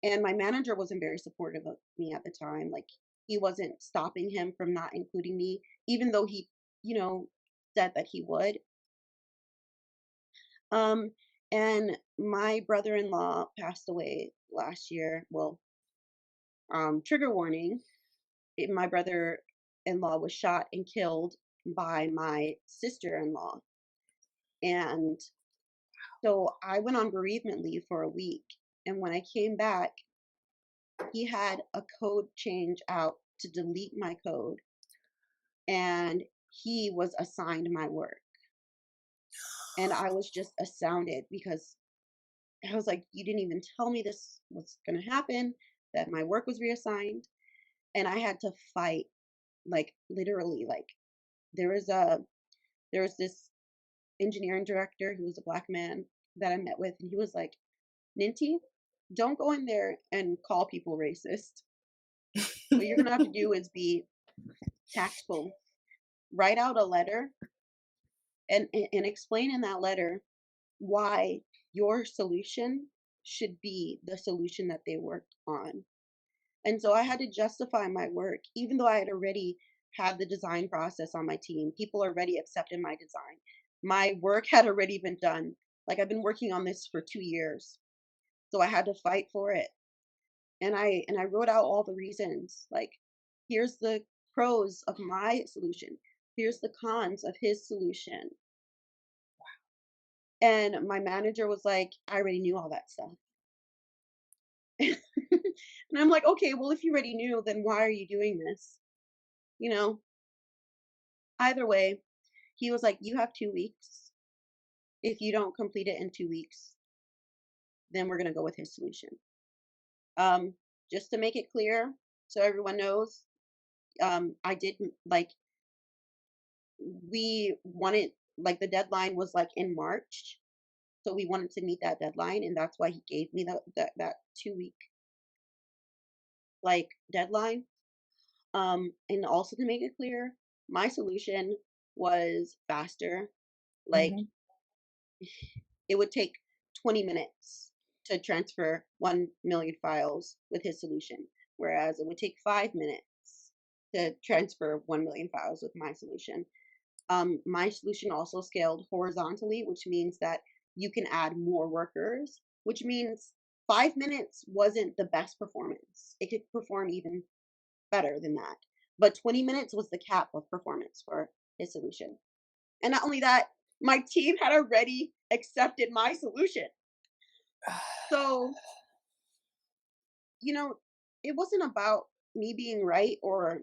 and my manager wasn't very supportive of me at the time. Like, he wasn't stopping him from not including me, even though he, you know, said that he would. Um, and my brother-in-law passed away last year. Well, trigger warning. My brother-in-law was shot and killed by my sister-in-law. And so I went on bereavement leave for a week. And when I came back, he had a code change out to delete my code. And he was assigned my work. And I was just astounded because I was like, you didn't even tell me this was going to happen, that my work was reassigned. And I had to fight, like, literally, like, there was a, there was this engineering director who was a black man that I met with, and he was like, Ninti, don't go in there and call people racist. What you're gonna have to do is be tactful. Write out a letter and explain in that letter why your solution should be the solution that they worked on. And so I had to justify my work, even though I had already had the design process on my team. People already accepted my design. My work had already been done. Like, I've been working on this for 2 years. So I had to fight for it. And I wrote out all the reasons. Like, here's the pros of my solution. Here's the cons of his solution. And my manager was like, I already knew all that stuff. And I'm like, okay, well, if you already knew, then why are you doing this? You know, Either way, he was like, you have 2 weeks. If you don't complete it in 2 weeks, then we're going to go with his solution. Um, just to make it clear, so everyone knows, I didn't like, we wanted, like, the deadline was like in March. So we wanted to meet that deadline. And that's why he gave me that 2 week, like, deadline. And also to make it clear, my solution was faster. Like, Mhm. it would take 20 minutes to transfer 1 million files with his solution, whereas it would take 5 minutes to transfer 1 million files with my solution. My solution also scaled horizontally, which means that you can add more workers, which means 5 minutes wasn't the best performance. It could perform even better than that. But 20 minutes was the cap of performance for his solution. And not only that, my team had already accepted my solution. So, you know, it wasn't about me being right or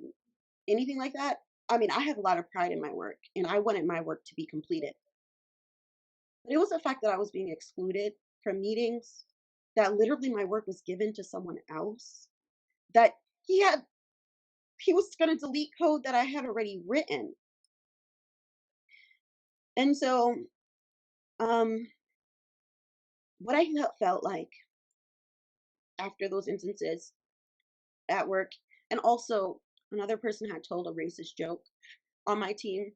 anything like that. I mean, I have a lot of pride in my work and I wanted my work to be completed. But it was the fact that I was being excluded from meetings, that literally my work was given to someone else, that he was going to delete code that I had already written. And so, um, what I felt like after those instances at work, and also another person had told a racist joke on my team.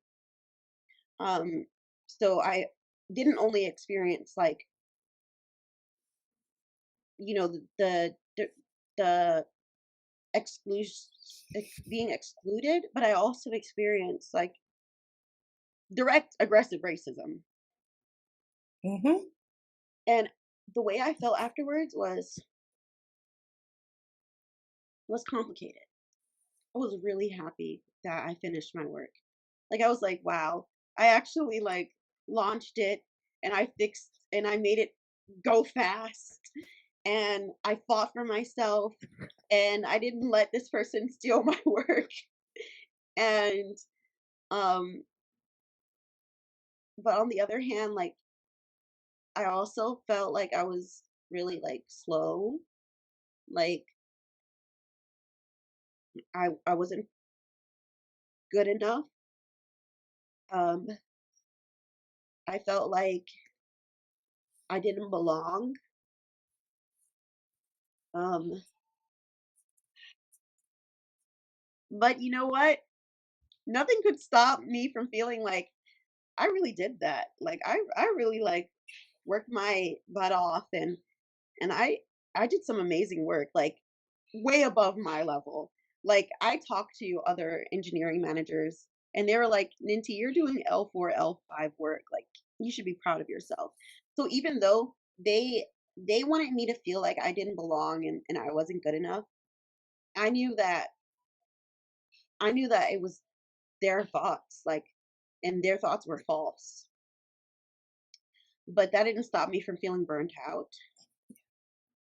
Um, so I didn't only experience, like, you know, the exclusion, being excluded, but I also experienced like direct aggressive racism. Mm-hmm. And the way I felt afterwards was complicated. I was really happy that I finished my work. Like I was like, wow, I actually like launched it and I fixed and I made it go fast and I fought for myself and I didn't let this person steal my work. And um but on the other hand, like I also felt like I was really like slow. Like I wasn't good enough. Um I felt like I didn't belong. Um but you know what? Nothing could stop me from feeling like I really did that. Like I really like worked my butt off and I did some amazing work, like way above my level. Like I talked to other engineering managers and they were like, "Ninti, you're doing L4, L5 work. Like you should be proud of yourself." So even though they wanted me to feel like I didn't belong and I wasn't good enough, I knew that I knew that it was their thoughts, like and their thoughts were false. But that didn't stop me from feeling burnt out.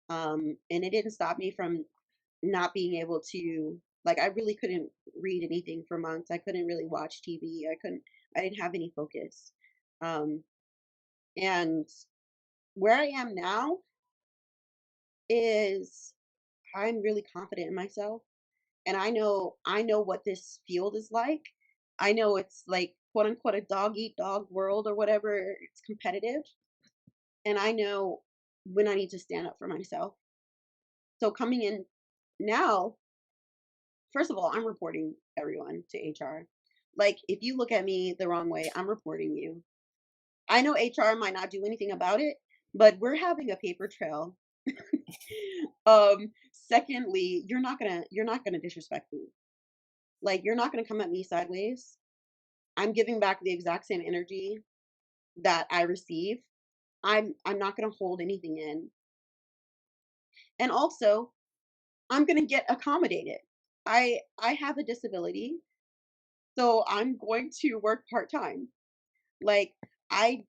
And it didn't stop me from not being able to like I really couldn't read anything for months. I couldn't really watch TV. I didn't have any focus. Um and where I am now is I'm really confident in myself and I know what this field is like. I know it's like quote unquote a dog eat dog world or whatever. It's competitive and I know when I need to stand up for myself. So coming in now, first of all, I'm reporting everyone to HR. Like, if you look at me the wrong way, I'm reporting you. I know HR might not do anything about it, but we're having a paper trail. Secondly, you're not gonna disrespect me. Like, you're not gonna come at me sideways. I'm giving back the exact same energy that I receive. I'm not gonna hold anything in. And also, I'm gonna get accommodated. I have a disability, so I'm going to work part-time. Like I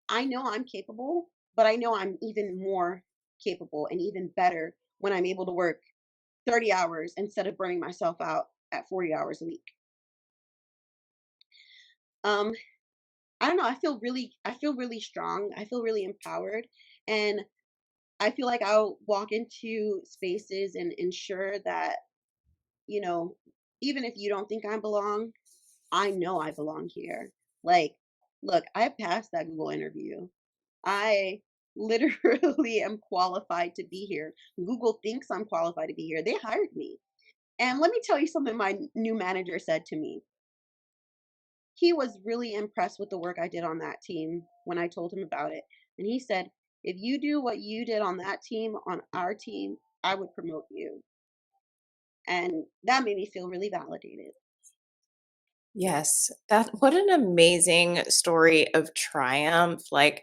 I know I'm capable, but I know I'm even more capable and even better when I'm able to work 30 hours instead of burning myself out at 40 hours a week. Um I don't know, I feel really strong. I feel really empowered and I feel like I'll walk into spaces and ensure that, you know, even if you don't think I belong, I know I belong here. Like, look, I passed that Google interview. I literally am qualified to be here. Google thinks I'm qualified to be here. They hired me. And let me tell you something my new manager said to me. He was really impressed with the work I did on that team when I told him about it. And he said, if you do what you did on that team, on our team, I would promote you. And that made me feel really validated. Yes, that what an amazing story of triumph. Like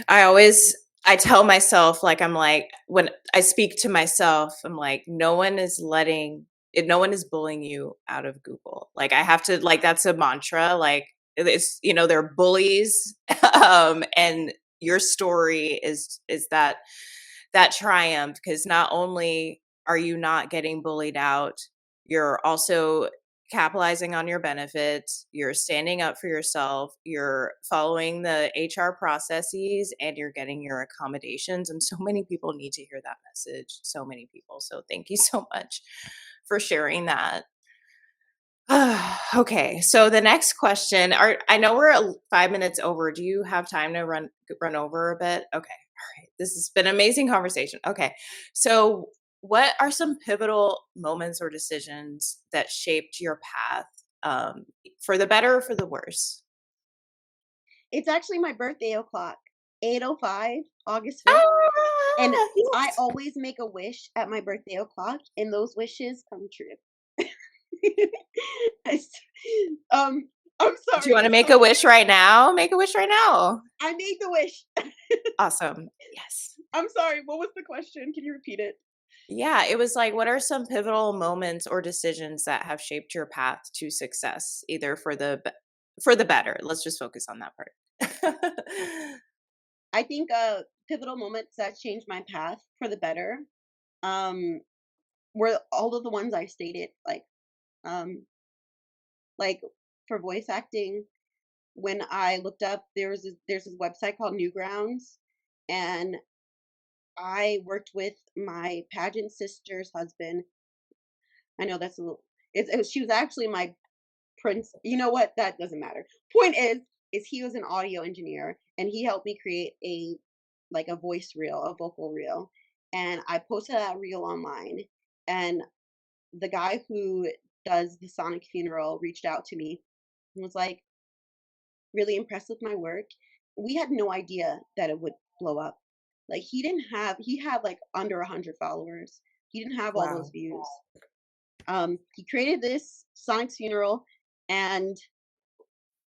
I always I tell myself like I'm like when I speak to myself, I'm like no one is letting it no one is bullying you out of Google. Like I have to like that's a mantra like it's they're bullies and your story is that triumph because not only are you not getting bullied out, you're also capitalizing on your benefits, you're standing up for yourself, you're following the HR processes, and you're getting your accommodations. And so many people need to hear that message. So many people. So thank you so much for sharing that. Okay, so the next question are I know we're 5 minutes over. Do you have time to run over a bit? Okay, all right. This has been an amazing conversation. Okay, so what are some pivotal moments or decisions that shaped your path, for the better or for the worse? It's actually my birthday o'clock. 8:05, August 5th. Ah! And I yes. always make a wish at my birthday o'clock, and those wishes come true. I s- um, I'm Do you sorry. want to make So a wish right now? Make a wish right now. I made the wish. Awesome. Yes. I'm sorry. What was the question? Can you repeat it? Yeah, it was like, what are some pivotal moments or decisions that have shaped your path to success, either for the better? Let's just focus on that part. I think pivotal moments that changed my path for the better um, were all of the ones I stated, um, like for voice acting. When I looked up, there's this website called Newgrounds, and I worked with my pageant sister's husband. I know that's a little. She was actually my prince. You know what? That doesn't matter. Point is he was an audio engineer, and he helped me create a voice reel, a vocal reel, and I posted that reel online. And the guy who does the Sonic funeral reached out to me and was like really impressed with my work. We had no idea that it would blow up. Like he had like under 100 followers. He didn't have all those Wow. views. He created this Sonic's funeral, and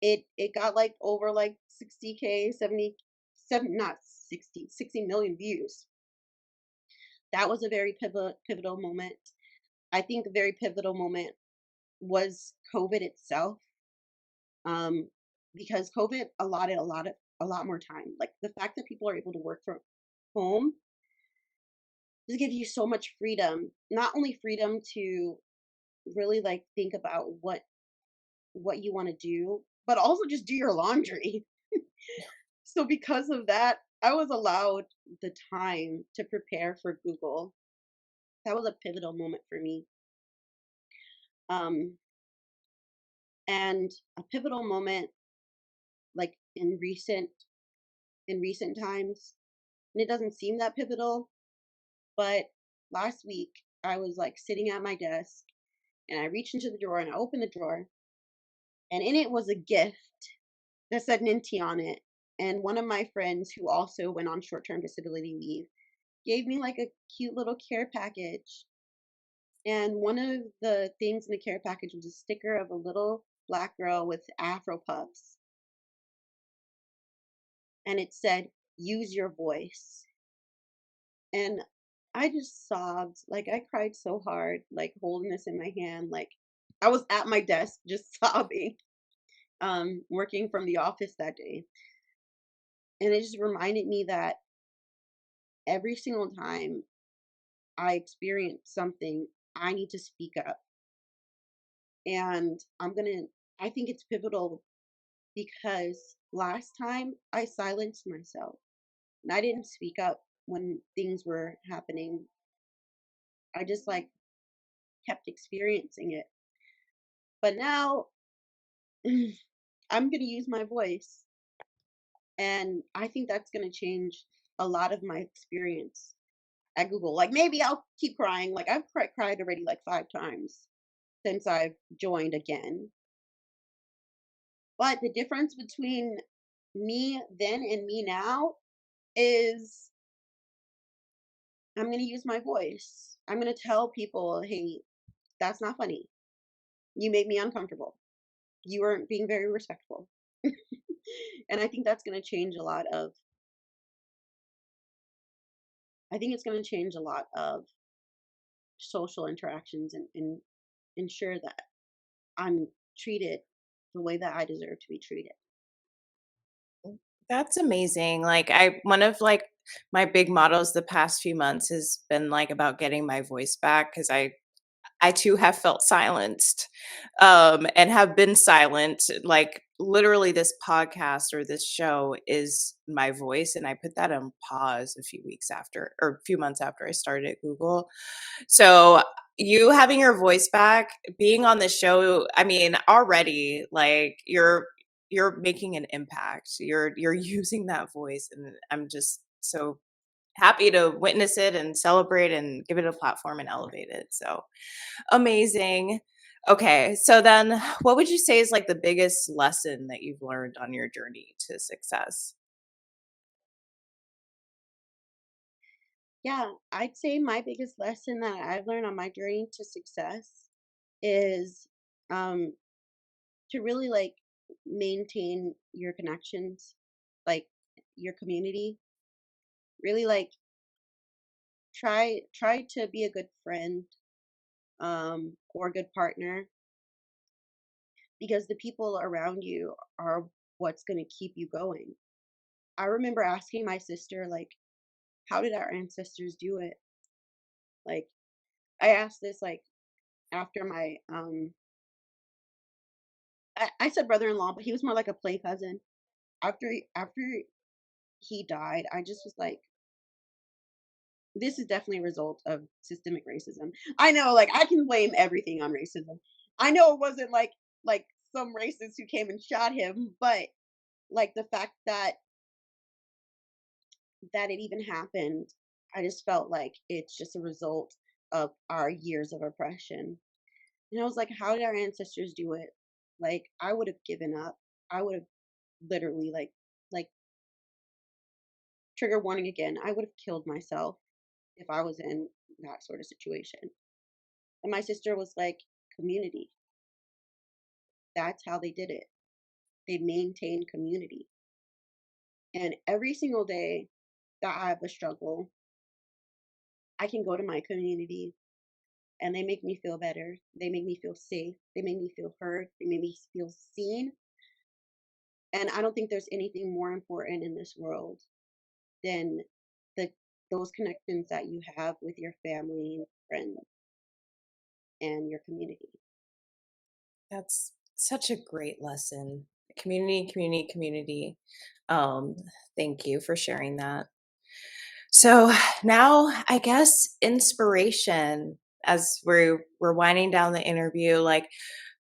it got like over like 60K, 77, not 60 million views. That was a very pivotal moment. I think a very pivotal moment was COVID itself, um, because COVID allotted a lot more time. Like the fact that people are able to work from home just gives you so much freedom. Not only freedom to really like think about what you want to do, but also just do your laundry. So because of that, I was allowed the time to prepare for Google. That was a pivotal moment for me. Um, and a pivotal moment like in recent times, and it doesn't seem that pivotal, but last week I was like sitting at my desk and I reached into the drawer and I opened the drawer, and in it was a gift that said Ninti on it. And one of my friends who also went on short-term disability leave gave me like a cute little care package. And one of the things in the care package was a sticker of a little black girl with afro puffs. And it said, use your voice. And I just sobbed. Like I cried so hard, like holding this in my hand. Like I was at my desk just sobbing, working from the office that day. And it just reminded me that every single time I experience something, I need to speak up. And I think it's pivotal because last time I silenced myself and I didn't speak up when things were happening. I just like kept experiencing it. But now I'm going to use my voice. And I think that's going to change a lot of my experience at Google. Like maybe I'll keep crying. Like I've cried already like 5 times since I've joined again. But the difference between me then and me now is I'm going to use my voice. I'm going to tell people, hey, that's not funny. You made me uncomfortable. You weren't being very respectful. And I think that's going to change a lot of, I think it's going to change a lot of social interactions and ensure that I'm treated the way that I deserve to be treated. That's amazing. Like one of like my big mottos the past few months has been like about getting my voice back, because I too have felt silenced, and have been silent. Like literally, this podcast or this show is my voice, and I put that on pause a few weeks after, or a few months after I started at Google. So you having your voice back, being on the show, I mean, already like you're making an impact. You're using that voice, and I'm just so happy to witness it and celebrate and give it a platform and elevate it. So amazing. Okay, so then what would you say is like the biggest lesson that you've learned on your journey to success? Yeah, I'd say my biggest lesson that I've learned on my journey to success is um to really like maintain your connections, like your community. Really like try to be a good friend or a good partner, because the people around you are what's going to keep you going. I remember asking my sister like, how did our ancestors do it? Like I asked this like after my I said brother-in-law, but he was more like a play cousin. After he died, I just was like, this is definitely a result of systemic racism. I know, like I can blame everything on racism. I know it wasn't like some racist who came and shot him, but like the fact that it even happened, I just felt like it's just a result of our years of oppression. And I was like, how did our ancestors do it? Like I would have given up. I would have literally like trigger warning again. I would have killed myself if I was in that sort of situation. And my sister was like, community. That's how they did it. They maintained community. And every single day that I have a struggle, I can go to my community and they make me feel better. They make me feel safe. They make me feel heard. They make me feel seen. And I don't think there's anything more important in this world than the those connections that you have with your family, friends, and your community. That's such a great lesson. Community, community, community. Um, Thank you for sharing that. So now I guess inspiration as we're winding down the interview, like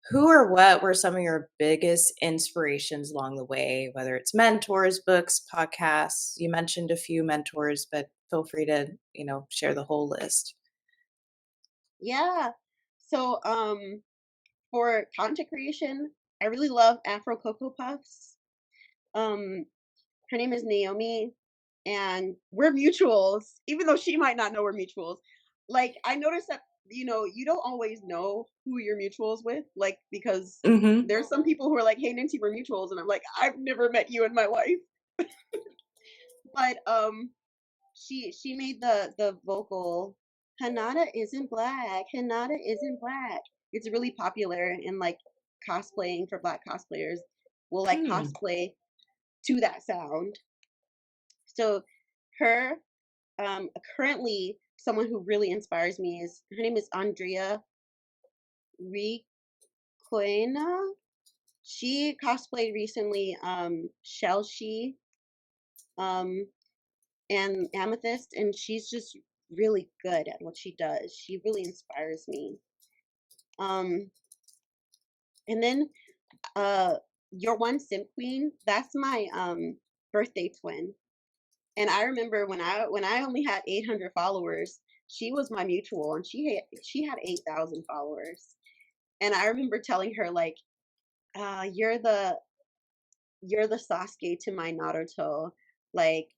who or what were some of your biggest inspirations along the way, whether it's mentors, books, podcasts? You mentioned a few mentors, but feel free to, share the whole list. Yeah. So for content creation, I really love Afro Cocoa Puffs. Um her name is Naomi, and we're mutuals, even though she might not know we're mutuals. Like I noticed that you don't always know who you're mutuals with, like because Mhm. there's some people who are like, "Hey, Nancy, we're mutuals," and I'm like, "I've never met you in my life." But she made the vocal. Hanada isn't black. Hanada isn't black. It's really popular in like cosplaying for black cosplayers. Will like Hmm. cosplay to that sound. So her currently someone who really inspires me is her name is Andrea Ricoena. She cosplayed recently Shell She um and Amethyst, and she's just really good at what she does. She really inspires me. Um and then uh your one Simp Queen, that's my birthday twin. And I remember when I only had 800 followers, she was my mutual, and she had 8,000 followers. And I remember telling her like, you're the Sasuke to my Naruto. Like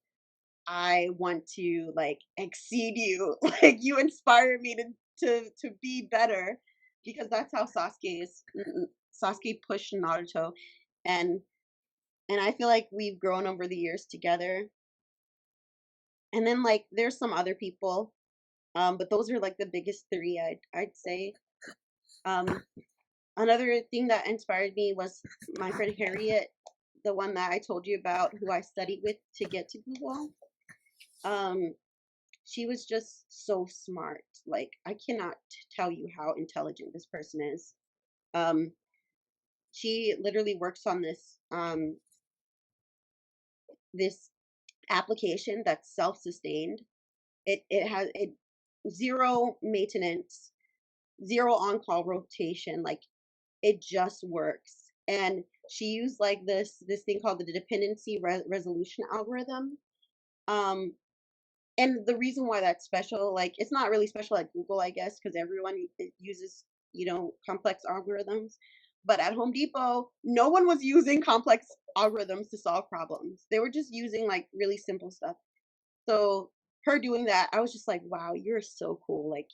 I want to like exceed you. Like you inspire me to be better, because that's how Sasuke pushed Naruto, and I feel like we've grown over the years together. And then like there's some other people, but those are like the biggest three I'd say. Um, Another thing that inspired me was my friend Harriet, the one that I told you about, who I studied with to get to Google. Um, she was just so smart. Like I cannot tell you how intelligent this person is. Um, she literally works on this application that's self-sustained. It has it zero maintenance, zero on-call rotation. Like it just works. And she used like this thing called the dependency resolution algorithm. Um, and the reason why that's special, like it's not really special at Google, I guess, because everyone uses complex algorithms. But at Home Depot, no one was using complex algorithms to solve problems. They were just using like really simple stuff. So her doing that, I was just like, wow, you're so cool. Like,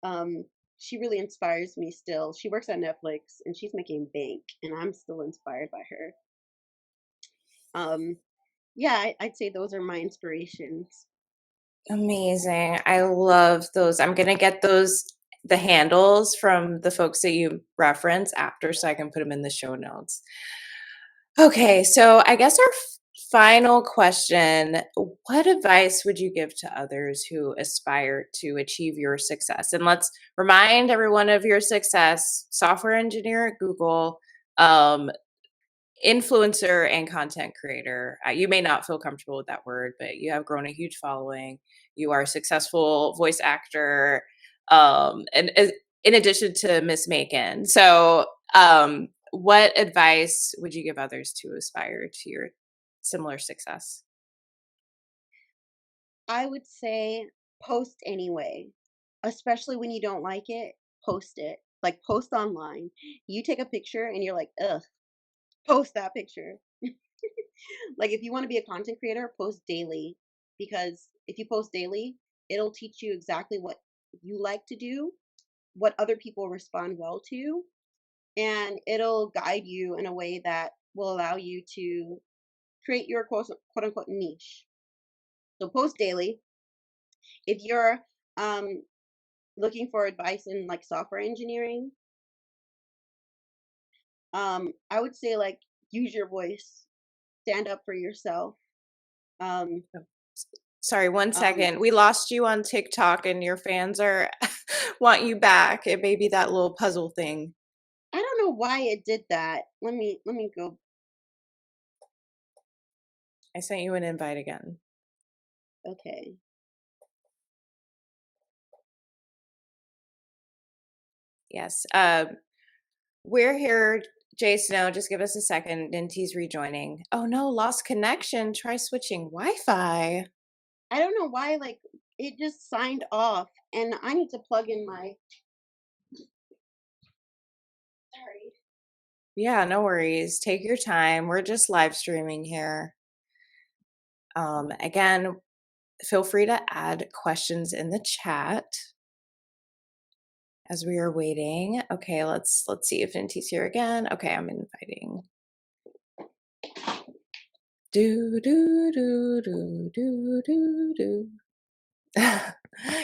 um, she really inspires me still. She works at Netflix and she's making bank, and I'm still inspired by her. Um, yeah, I'd say those are my inspirations. Amazing. I love those. I'm gonna get the handles from the folks that you reference after so I can put them in the show notes. Okay, so I guess our final question, what advice would you give to others who aspire to achieve your success? And let's remind everyone of your success, software engineer at Google, um, influencer and content creator. You may not feel comfortable with that word, but you have grown a huge following. You are a successful voice actor, and in addition to Miss Macon. So, what advice would you give others to aspire to your similar success? I would say post anyway, especially when you don't like it, post it. Like post online. You take a picture and you're like, ugh, post that picture. Like if you want to be a content creator, post daily because if you post daily, it'll teach you exactly what you like to do, what other people respond well to, and it'll guide you in a way that will allow you to create your quote unquote niche. So post daily. If you're um looking for advice in like software engineering, I would say like use your voice, stand up for yourself. Um, Oh, sorry, one um, second. We lost you on TikTok, and your fans are want you back. It may be that little puzzle thing. I don't know why it did that. Let me go. I sent you an invite again. Okay. Yes. We're here, Jay Snow. Just give us a second. Ninti's rejoining. Oh no, lost connection. Try switching Wi-Fi. I don't know why like it just signed off, and I need to plug in my. Sorry. Yeah, no worries. Take your time. We're just live streaming here. Again, feel free to add questions in the chat as we are waiting. Okay, let's see if Ninti's here again. Okay, I'm inviting. Do do do do do do do.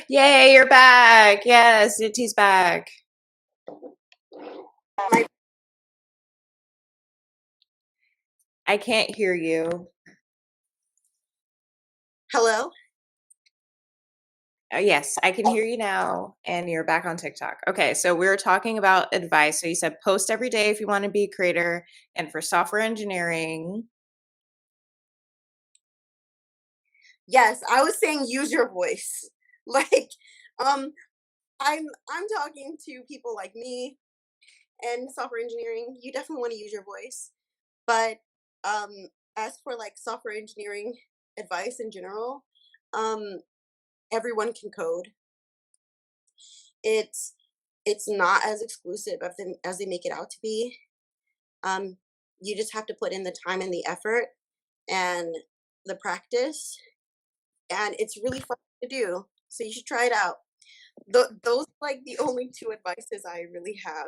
Yay, you're back. Yes, Ninti's back. I can't hear you. Hello. Yes, I can hear you now, and you're back on TikTok. Okay, so we were talking about advice. So you said post every day if you want to be a creator, and for software engineering. Yes, I was saying use your voice. Like, um, I'm talking to people like me and software engineering. You definitely want to use your voice. But um, as for like software engineering advice in general, um, everyone can code. It's it's not as exclusive as they make it out to be. Um, you just have to put in the time and the effort and the practice, and it's really fun to do. So you should try it out. Those are like the only two advices I really have.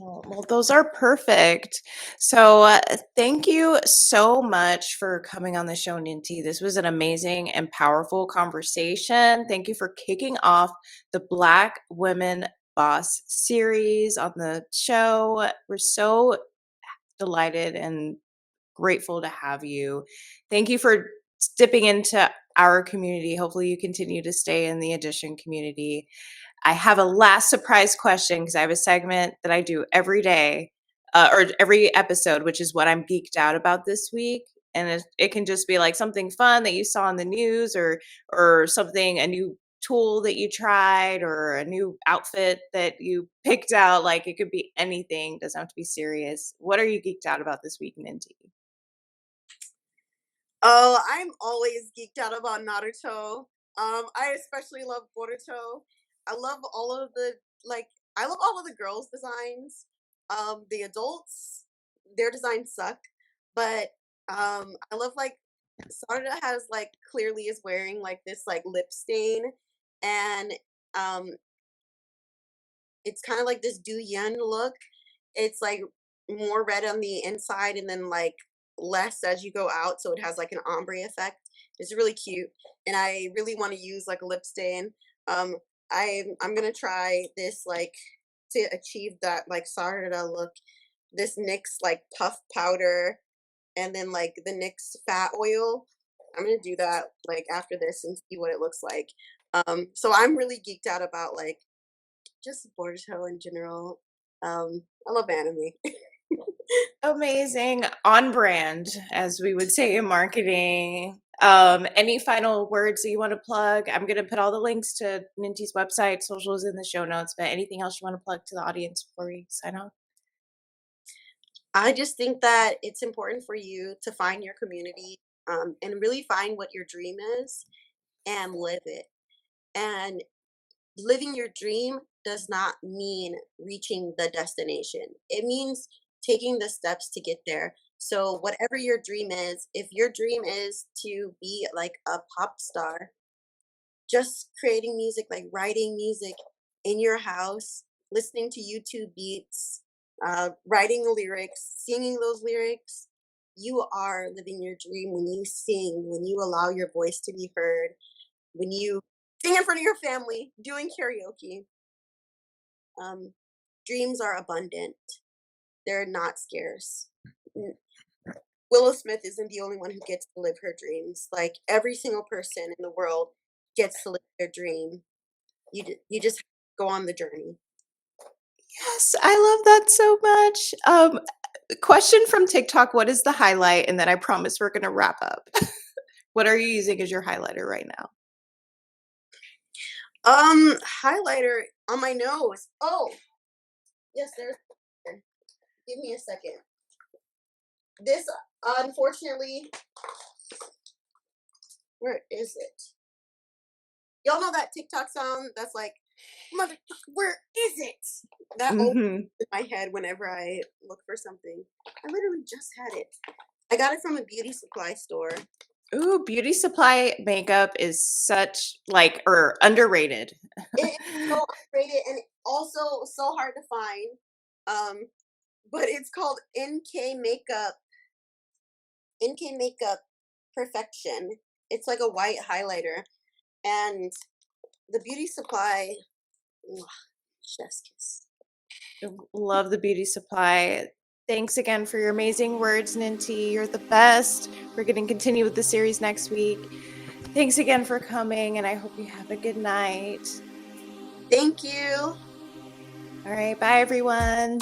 Oh, well, those are perfect. So, thank you so much for coming on the show, Ninti. This was an amazing and powerful conversation. Thank you for kicking off the Black Women Boss series on the show. We're so delighted and grateful to have you. Thank you for dipping into our community. Hopefully, you continue to stay in the Edition community. I have a last surprise question because I have a segment that I do every day or every episode, which is what I'm geeked out about this week. And it can just be like something fun that you saw in the news, or something, a new tool that you tried, or a new outfit that you picked out. Like it could be anything. Doesn't have to be serious. What are you geeked out about this week, Ninti? Oh, I'm always geeked out about Naruto. I especially love Boruto. I love all of the like. I love all of the girls' designs. The adults, their designs suck, but I love like Sarda has like clearly is wearing like this like lip stain, and it's kind of like this Du Yen look. It's like more red on the inside and then like less as you go out, so it has like an ombre effect. It's really cute, and I really want to use like a lip stain. Um, I'm gonna try this like to achieve that like Sarda look. This NYX like puff powder, and then like the NYX fat oil. I'm gonna do that like after this and see what it looks like. So I'm really geeked out about like just Boruto in general. I love anime. Amazing. On brand, as we would say in marketing. Any final words that you want to plug? I'm going to put all the links to Ninti's website, socials in the show notes, but anything else you want to plug to the audience before we sign off? I just think that it's important for you to find your community, and really find what your dream is and live it. And living your dream does not mean reaching the destination. It means taking the steps to get there. So whatever your dream is, if your dream is to be like a pop star, just creating music, like writing music in your house, listening to YouTube beats, writing lyrics, singing those lyrics, you are living your dream when you sing, when you allow your voice to be heard, when you sing in front of your family, doing karaoke. Um, Dreams are abundant. They're not scarce. N- Willow Smith isn't the only one who gets to live her dreams. Like every single person in the world gets to live their dream. You just go on the journey. Yes, I love that so much. Question from TikTok, what is the highlight? And then I promise we're going to wrap up. What are you using as your highlighter right now? Highlighter on my nose. Oh, yes, there's. Give me a second. This, unfortunately, where is it? Y'all know that TikTok sound that's like, mother, where is it? That always Mm-hmm. in my head whenever I look for something. I literally just had it. I got it from a beauty supply store. Ooh, beauty supply makeup is such like or underrated. It is so underrated and also so hard to find. But it's called NK Makeup Perfection. It's like a white highlighter, and the beauty supply, mwah, chef's kiss. Love the beauty supply. Thanks again for your amazing words, Ninti. You're the best. We're going to continue with the series next week. Thanks again for coming, and I hope you have a good night. Thank you. All right, bye everyone.